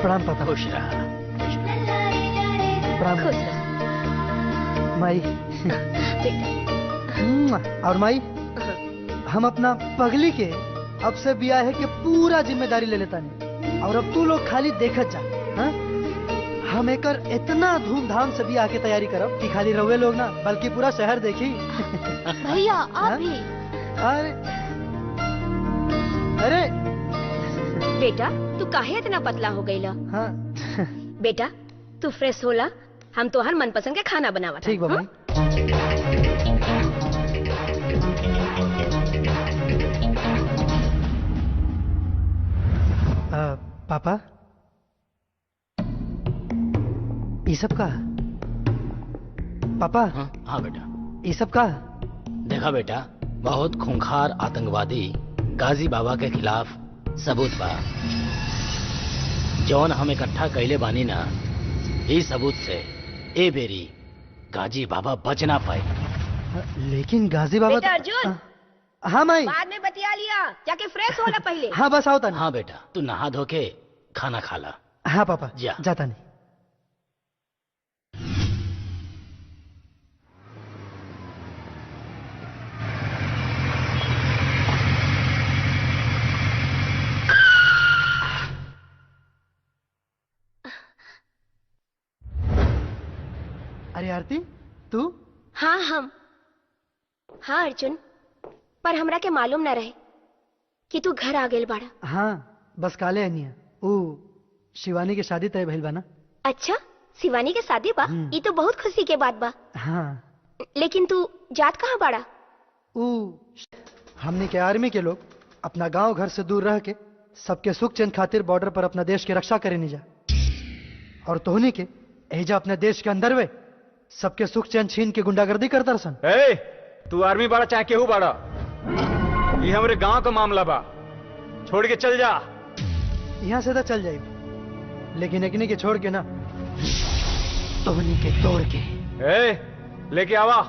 प्रणाम पापा। खुश रहा। प्रणाम खुश रह। माई। और माई, हम अपना पगली के अब से ब्याह के पूरा जिम्मेदारी ले लेता नहीं, और अब तू लोग खाली देखत जा। हाँ? हम एकर इतना धूमधाम से ब्याह की तैयारी करब कि खाली रहुए लोग ना बल्कि पूरा शहर देखी। भैया आप भी। अरे अरे बेटा तू काहे इतना पतला हो गई ला? हाँ बेटा तू फ्रेश होला, हम तोहर मनपसंद के खाना बनावा। ठीक बा माई। पापा ये सब का? पापा हाँ बेटा। ये सब का? देखा बेटा, बहुत खूंखार आतंकवादी गाजी बाबा के खिलाफ सबूत बा, जौन हम इकट्ठा कैले बानी ना, इस सबूत से ए बेरी गाजी बाबा बच ना पाए। लेकिन गाजी बाबा बेटा अर्जुन। हाँ माई। बाद में बतिया लिया, जाके फ्रेश होला पहले। हाँ बस आओ हाँ बेटा, तू नहा धो के खाना खा ला। हाँ पापा जा। जाता नहीं। अरे आरती तू? हाँ हम। हाँ अर्जुन, पर हमरा के मालूम न रहे कि तू घर आ गेल बाड़ा। हाँ बस काले अनिया ऊ शिवानी के शादी तय भइल बा ना। अच्छा, शिवानी के शादी बा? ये तो बहुत खुशी के बात बा। हाँ लेकिन तू जात कहाँ बाड़ा? ऊ हमने के आर्मी के लोग अपना गांव घर से दूर रह के सबके सुख चैन खातिर बॉर्डर पर अपना देश की रक्षा करे नहीं जा, और तोहनी के एजा अपने देश के अंदर वे सबके सुख चैन छीन के गुंडागर्दी करता रसन। ए, तू आर्मी बाड़ा चाहे केहू बाड़ा, ये हमरे गांव का मामला बा, छोड़ के चल जा। यहाँ से तो चल जाए, लेकिन एकने के छोड़ के ना तोहनी के तोड़ के। ए, लेके आवा।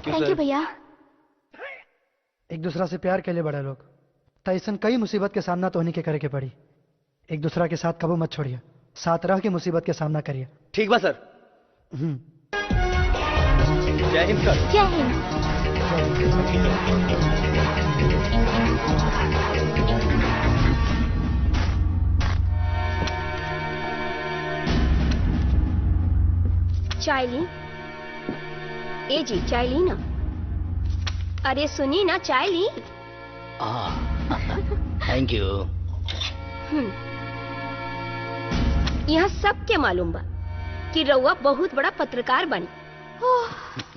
थैंक यू भैया। एक दूसरा से प्यार के लिए बड़ा लोग तैसन कई मुसीबत के सामना तो के करे के पड़ी। एक दूसरा के साथ कबू मत छोड़िए, साथ रह के मुसीबत के सामना करिए। ठीक बा सर। जय हिंद सर। जय हिंद। चाय ली? ए जी चाय ली ना? अरे सुनी ना, चाय ली? Thank you. यहाँ सबके मालूम बा कि रउआ बहुत बड़ा पत्रकार बनी।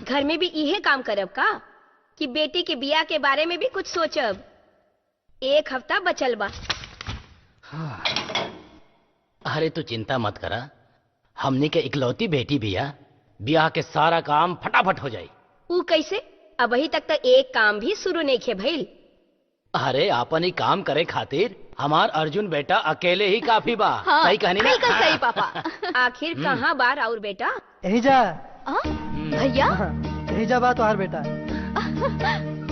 घर में भी इहे काम करब का कि बेटी के बिया के बारे में भी कुछ सोचब? एक हफ्ता बचल बा। अरे तू चिंता मत करा, हमने के इकलौती बेटी बिया, ब्याह के सारा काम फटाफट हो जाई। ऊ कैसे? अभी तक तो एक काम भी शुरू नहीं खे भइल। अरे आपन ही काम करे खातिर हमार अर्जुन बेटा अकेले ही काफी बा। हाँ, सही कहनी ना? बिल्कुल सही पापा। आखिर कहाँ बार और बेटा? यही जा भैया। यही जा बात हार बेटा।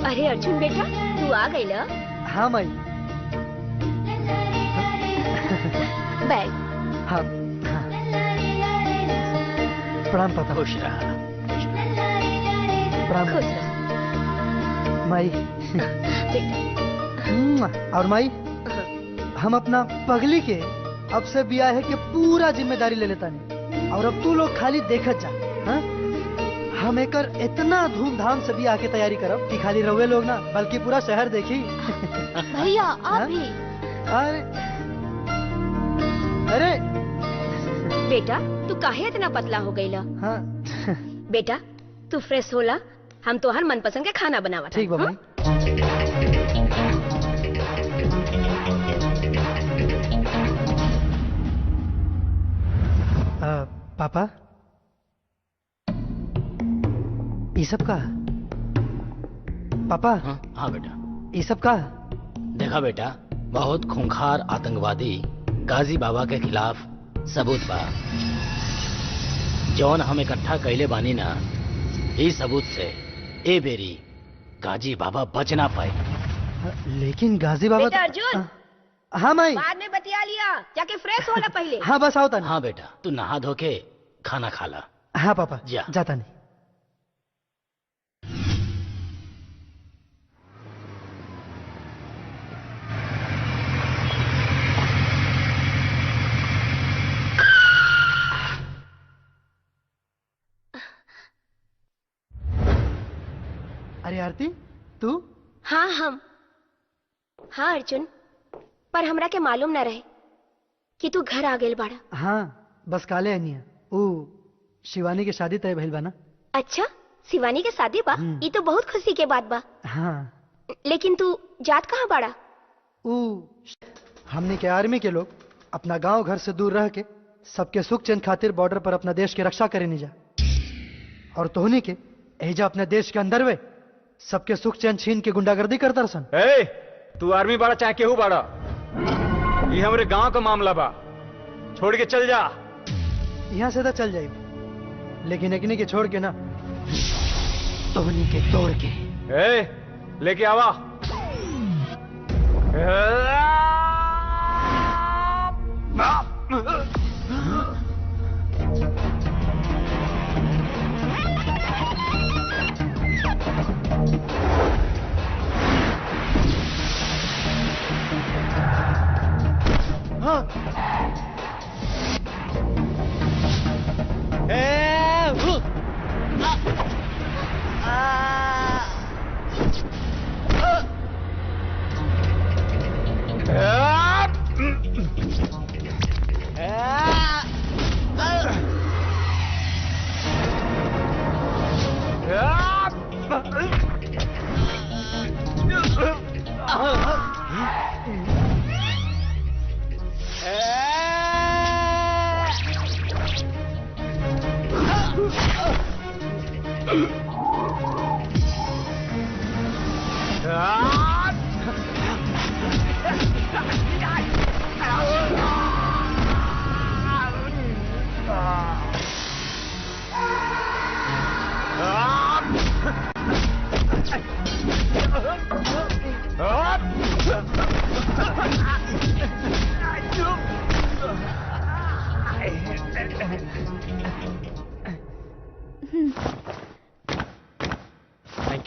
अरे अर्जुन बेटा, तू आ गई ल? हाँ माई। बैग। हाँ प्रणाम पापा। खुश रहा। प्रणाम खुश रह। माई। और माई, हम अपना पगली के अब से ब्याह के पूरा जिम्मेदारी ले लेता नहीं, और अब तू लोग खाली देखत जा। हाँ? हम एकर इतना धूमधाम से ब्याह की तैयारी करब कि खाली रहुए लोग ना बल्कि पूरा शहर देखी। भैया आप भी। अरे अरे बेटा तू काहे इतना पतला हो गई ला? हाँ बेटा तू फ्रेश होला, हम तो हर मनपसंद के खाना बनावा। ठीक बा माई। पापा ये सब का? पापा हाँ बेटा। ये सब का? देखा बेटा, बहुत खूंखार आतंकवादी गाजी बाबा के खिलाफ सबूत बा, जौन हम इकट्ठा कैले बानी ना, इस सबूत से ए बेरी गाजी बाबा बच ना पाए। लेकिन गाजी बाबा बेटा अर्जुन। हाँ माई। बाद में बतिया लिया, जाके फ्रेश होला पहले। हाँ बस आओ हाँ बेटा, तू नहा धो के खाना खा ला। हाँ पापा जा। जाता नहीं। आरती तू? हाँ हम। हाँ अर्जुन, पर हमरा के मालूम न रहे कि तू घर आ गेल बाड़ा। हाँ बस काले अनिया ऊ शिवानी के शादी तय भइल बा ना। अच्छा, शिवानी के शादी बा? ये तो बहुत खुशी के बात बा। हाँ लेकिन तू जात कहाँ बाड़ा? ऊ हमने के आर्मी के लोग अपना गांव घर से दूर रह के सबके सुख चैन खातिर बॉर्डर पर अपना देश की रक्षा करे नहीं जा, और तोहनी के एजा अपने देश के अंदर वे सबके सुख चैन छीन के गुंडागर्दी करता रसन। ए, तू आर्मी बाड़ा चाहे केहू बाड़ा, ये हमरे गांव का मामला बा, छोड़ के चल जा। यहाँ से तो चल जाए, लेकिन एकनी के छोड़ के ना, तोहनी के तोड़ के। ए, लेके आवा।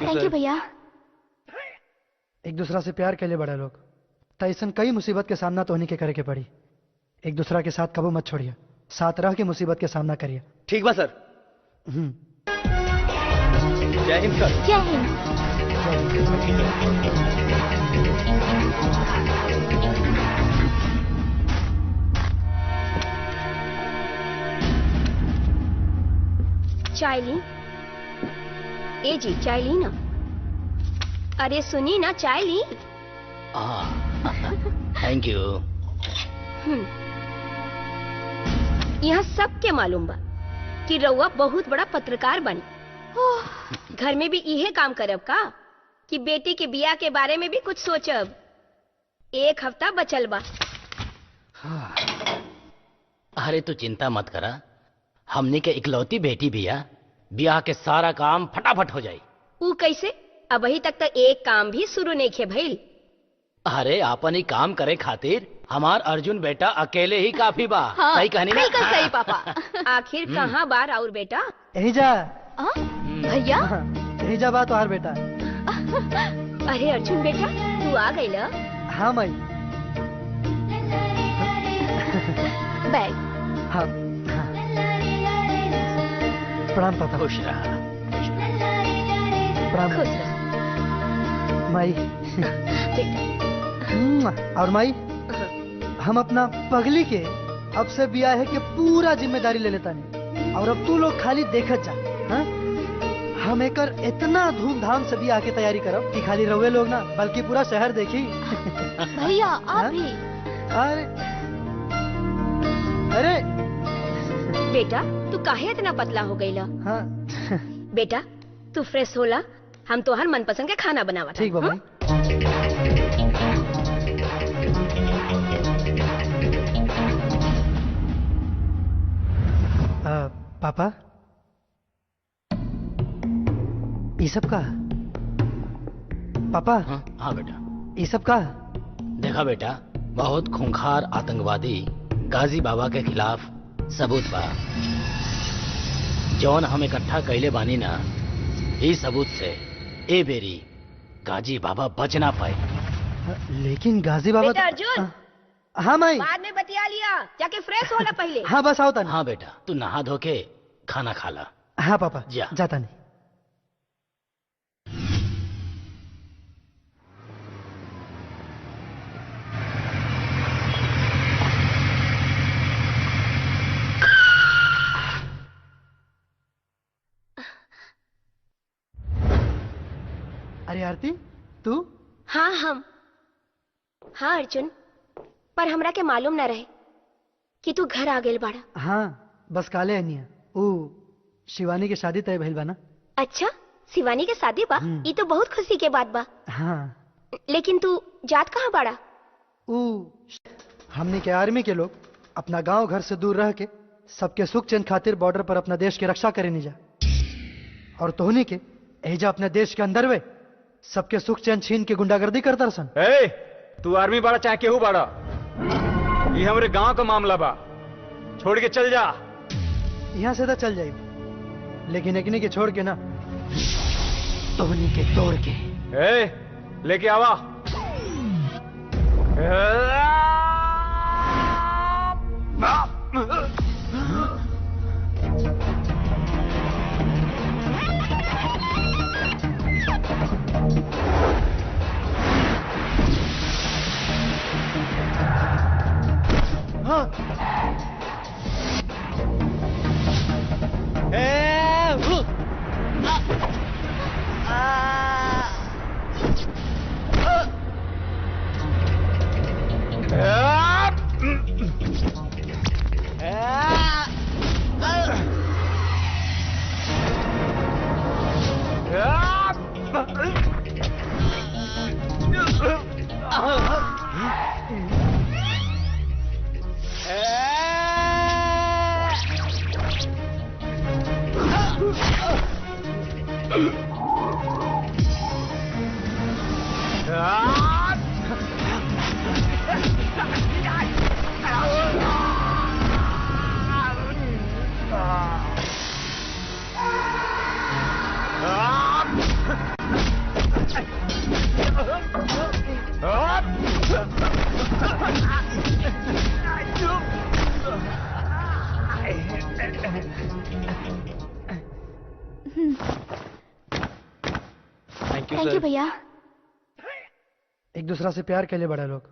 थैंक यू भैया। एक दूसरा से प्यार के लिए बड़ा लोग तैसन कई मुसीबत के सामना तो के करे के पड़ी। एक दूसरा के साथ कबू मत छोड़िए, साथ रह के मुसीबत के सामना करिए। ठीक बा सर। जय हिंद सर। जय हिंद। चाय ली? ए जी चाय ली ना? अरे सुनी ना, चाय ली? Thank you. यहाँ सबके मालूम बा कि रउआ बहुत बड़ा पत्रकार बनी। घर में भी इहे काम करब का कि बेटी के बिया के बारे में भी कुछ सोचब? एक हफ्ता बचल बा। अरे तू चिंता मत करा, हमने के इकलौती बेटी बिया, ब्याह के सारा काम फटाफट हो जाई। ऊ कैसे? अभी तक तो एक काम भी शुरू नहीं खे भइल। अरे आपन ही काम करे खातिर हमार अर्जुन बेटा अकेले ही काफी बा। हाँ, सही कहनी ना? बिल्कुल सही पापा। आखिर कहाँ बार और बेटा? एजा भैया एजा बा तो हार बेटा। अरे अर्जुन बेटा, तू आ गई ल? हाँ माई। बैग। हाँ प्रणाम पापा। खुश रहा। प्रणाम खुश रह माई। बेटा। और माई, हम अपना पगली के अब से ब्याह के पूरा जिम्मेदारी ले लेता नहीं, और अब तू लोग खाली देखत जा। हाँ? हम एकर इतना धूमधाम से ब्याह की तैयारी करब कि खाली रहुए लोग ना बल्कि पूरा शहर देखी। भैया आप भी। अरे अरे बेटा तू काहे इतना पतला हो गई ला? हाँ बेटा तू फ्रेश होला, हम तोहर मनपसंद के खाना बनावा। ठीक बा भाई। पापा ये सब का? पापा हाँ बेटा। ये सब का? देखा बेटा, बहुत खूंखार आतंकवादी गाजी बाबा के खिलाफ सबूत बा, जौन हम इकट्ठा कैले बानी ना, इस सबूत से ए बेरी गाजी बाबा बच ना पाए। लेकिन गाजी बाबा बेटा अर्जुन। हाँ माई। बाद में बतिया लिया, जाके फ्रेश होला पहले। हाँ बस आओ तानी। हाँ बेटा, तू नहा धो के खाना खा ला। हाँ पापा जा। जाता नहीं। अरे आरती तू? हाँ हम। हाँ अर्जुन, पर हमरा के मालूम न रहे कि तू घर आ गेल बाड़ा। हाँ बस काले अनिया ऊ शिवानी के शादी तय भइल बा ना। अच्छा, शिवानी के शादी बा? ये तो बहुत खुशी के बात बा। हाँ लेकिन तू जात कहाँ बाड़ा? ऊ हमने के आर्मी के लोग अपना गांव घर से दूर रह के सबके सुख चैन खातिर बॉर्डर पर अपना देश की रक्षा करे नहीं जा, और तोहनी के एजा अपने देश के अंदर वे सबके सुख चैन छीन के गुंडागर्दी करता सन। ए, तू आर्मी बाड़ा चाहे केहू बाड़ा, ये हमरे गांव का मामला बा, छोड़ के चल जा। यहाँ से तो चल जाए, लेकिन एकने के छोड़ के ना, तोहनी के तोड़ के। ए, लेके आवा। थैंक यू भैया। एक दूसरा से प्यार के लिए बड़ा लोग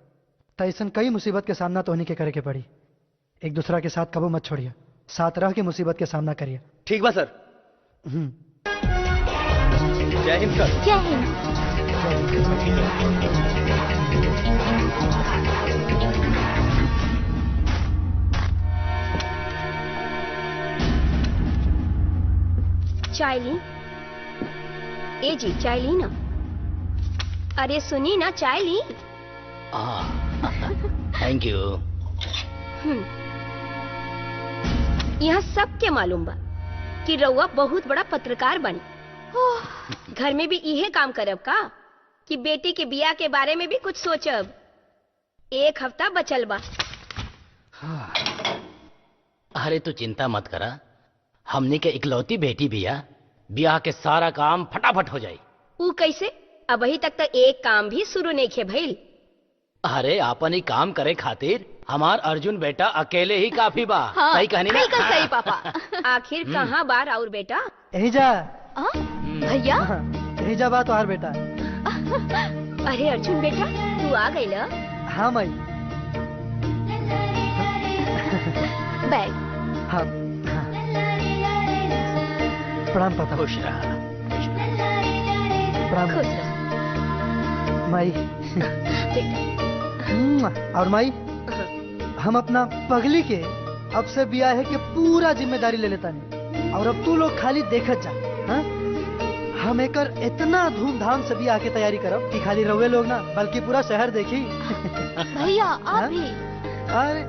तैसन कई मुसीबत के सामना तो के करे के पड़ी। एक दूसरा के साथ कबू मत छोड़िए, साथ रह के मुसीबत के सामना करिए। ठीक बा सर। जय हिंद सर। जय हिंद। चाय ली? ए जी चाय ली ना? अरे सुनी ना, चाय ली? Thank you. यहाँ सबके मालूम बा कि रउआ बहुत बड़ा पत्रकार बनी। घर में भी इहे काम करब का कि बेटी के बिया के बारे में भी कुछ सोचब? एक हफ्ता बचल बा। अरे तू चिंता मत करा, हमने के इकलौती बेटी बिया, ब्याह के सारा काम फटाफट हो जाई। ऊ कैसे? अभी तक तो एक काम भी शुरू नहीं खे भइल। अरे आपन ही काम करे खातिर हमार अर्जुन बेटा अकेले ही काफी बा। हाँ, सही कहनी ना? बिल्कुल सही पापा। आखिर कहाँ बार और बेटा? एजा भैया एजा बा तो हर बेटा। अरे अर्जुन बेटा, तू आ गई ल? हाँ माई। बैग। हाँ प्रणाम पापा। खुश रहा। प्रणाम खुश रह। माई। और माई, हम अपना पगली के अब से ब्याह के पूरा जिम्मेदारी ले लेता नहीं, और अब तू लोग खाली देखत जा। हाँ? हम एकर इतना धूमधाम से ब्याह की तैयारी करब कि खाली रहुए लोग ना बल्कि पूरा शहर देखी। भैया आप भी। अरे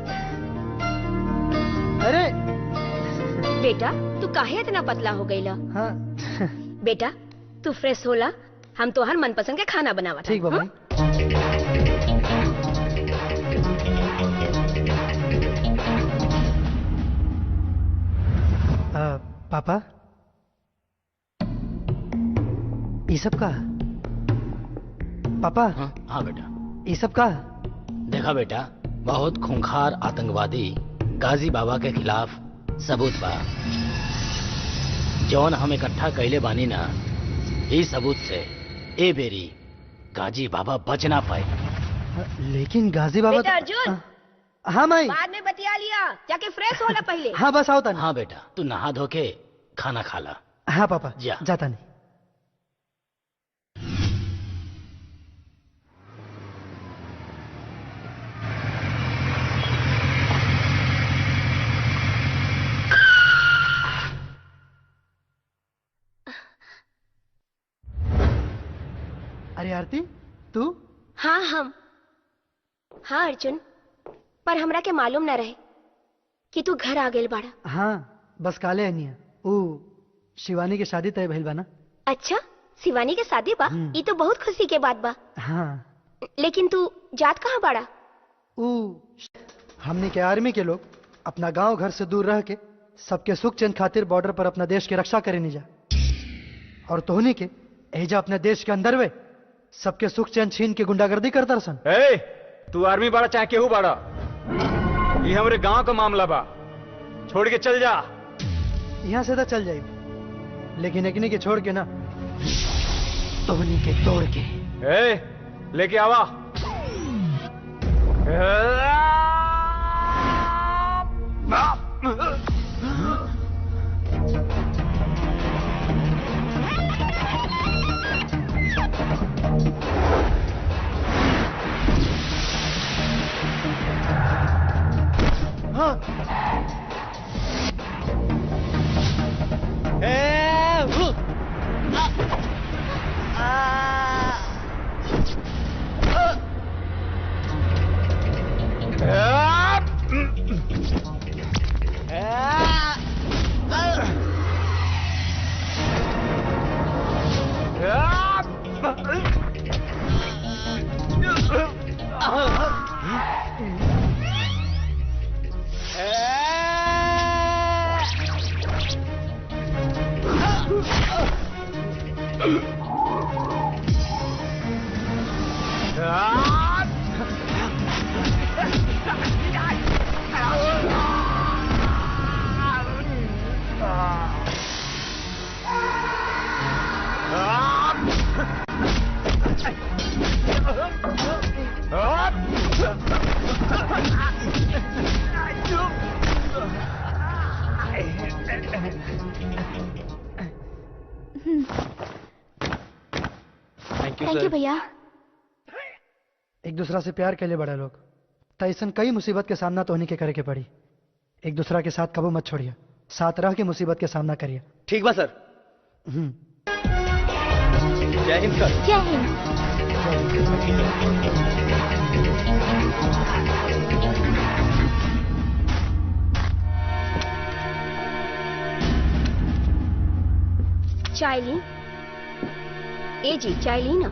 अरे बेटा तू काहे इतना पतला हो गई ला? हाँ बेटा तू फ्रेश होला, हम तो हर मनपसंद के खाना बनावा। ठीक बा भाई। पापा ये सब का? पापा हाँ बेटा। ये सब का? देखा बेटा, बहुत खूंखार आतंकवादी गाजी बाबा के खिलाफ सबूत बा, जौन हम इकट्ठा कैले बानी ना, इस सबूत से ए बेरी गाजी बाबा बच ना पाए। लेकिन गाजी बाबा बेटा अर्जुन। हाँ माई। बाद में बतिया लिया, जाके फ्रेश होला पहले। हाँ बस आओ तानी। हाँ बेटा, तू नहा धो के खाना खा ला। हाँ पापा जा। जाता नहीं। अरे आरती तू? हाँ हम। हाँ अर्जुन, पर हमरा के मालूम न रहे कि तू घर आ गेल बाड़ा। हाँ बस काले अनिया ऊ शिवानी के शादी तय भइल बा ना। अच्छा, शिवानी के शादी बा? ये तो बहुत खुशी के बात बा। हाँ लेकिन तू जात कहाँ बाड़ा? ऊ हमने के आर्मी के लोग अपना गांव घर से दूर रह के सबके सुख चैन खातिर बॉर्डर पर अपना देश की रक्षा करे नहीं जा, और तोहनी के एजा अपने देश के अंदर वे सबके सुख चैन छीन के गुंडागर्दी करता रसन। ए, तू आर्मी बाड़ा चाहे केहू बाड़ा, ये हमरे गांव का मामला बा, छोड़ के चल जा। यहाँ से तो चल जाए, लेकिन एकने के छोड़ के ना, तोहनी के तोड़ के। ए, लेके आवा। थैंक यू भैया। एक दूसरा से प्यार के लिए बड़ा लोग तैसन कई मुसीबत के सामना तो के करे के पड़ी। एक दूसरा के साथ कबू मत छोड़िए, साथ रह के मुसीबत के सामना करिए। ठीक बा सर। जय हिंद सर। जय हिंद। चाय ली? ए जी चाय ली ना?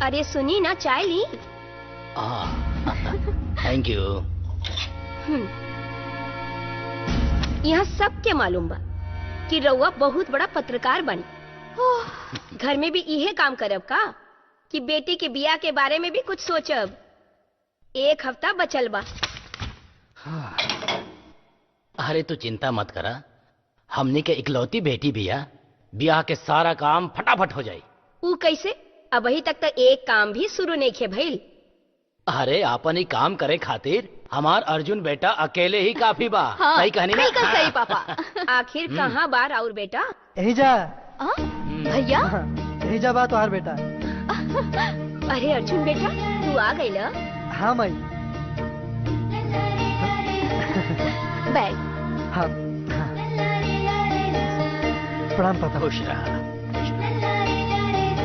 अरे सुनी ना, चाय ली? Thank you. यहाँ सबके मालूम बा कि रउआ बहुत बड़ा पत्रकार बनी। घर में भी इहे काम करब का कि बेटी के बिया के बारे में भी कुछ सोचब? एक हफ्ता बचल बा। अरे तू चिंता मत करा, हमने के इकलौती बेटी बिया, ब्याह के सारा काम फटाफट हो जाई। ऊ कैसे? अभी तक तो एक काम भी शुरू नहीं खे भइल। अरे आपन ही काम करे खातिर हमार अर्जुन बेटा अकेले ही काफी बा। हाँ, सही कहनी ना? बिल्कुल सही पापा। आखिर कहाँ बार और बेटा? एजा भैया एजा बा तो हार बेटा। अरे अर्जुन बेटा, तू आ गई ल? हाँ माई। बैग। हाँ प्रणाम पापा। खुश रहा।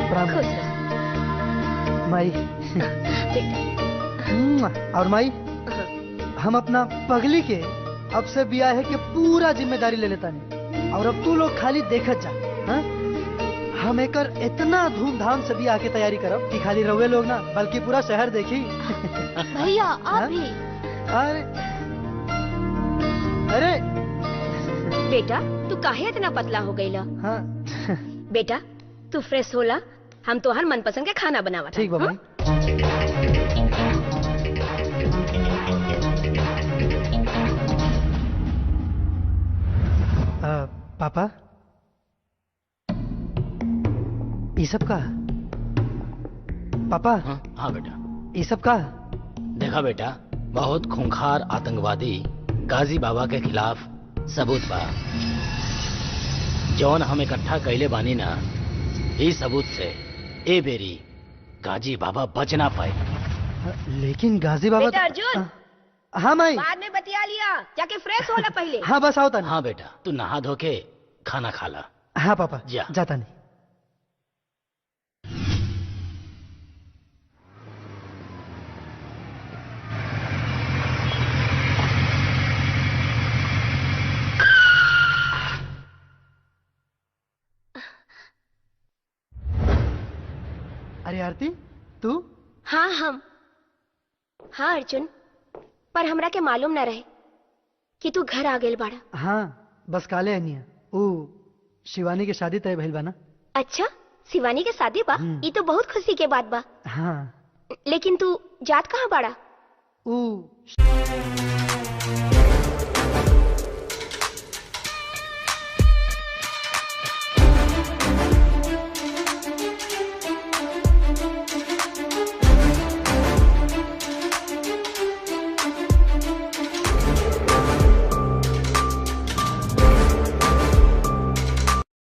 प्रणाम खुश रह। माई। और माई, हम अपना पगली के अब से ब्याह के पूरा जिम्मेदारी ले लेता नहीं, और अब तू लोग खाली देखत जा। हाँ? हम एकर इतना धूमधाम से ब्याह की तैयारी करब कि खाली रहुए लोग ना बल्कि पूरा शहर देखी। भैया आप भी। अरे अरे बेटा तू काहे इतना पतला हो गई ला? हाँ बेटा तू फ्रेश होला, हम तोहर मनपसंद के खाना बनावा। ठीक बा माई। पापा ये सब का? पापा हाँ बेटा। ये सब का? देखा बेटा, बहुत खूंखार आतंकवादी गाजी बाबा के खिलाफ सबूत बा, जौन हम इकट्ठा कैले बानी ना, इस सबूत से ए बेरी गाजी बाबा बच ना पाए। लेकिन गाजी बाबा बेटा अर्जुन। हाँ माई। बाद में बतिया लिया, जाके फ्रेश होला पहले। हाँ बस आओ तानी। हाँ बेटा, तू नहा धो के खाना खा ला। हाँ पापा जा। जाता नहीं। अरे आरती तू? हाँ हम। हाँ अर्जुन, पर हमरा के मालूम न रहे कि तू घर आ गेल बाड़ा। हाँ बस काले अनिया ऊ शिवानी के शादी तय भइल बा ना। अच्छा, शिवानी के शादी बा? ये तो बहुत खुशी के बात बा। हाँ लेकिन तू जात कहाँ बाड़ा? ऊ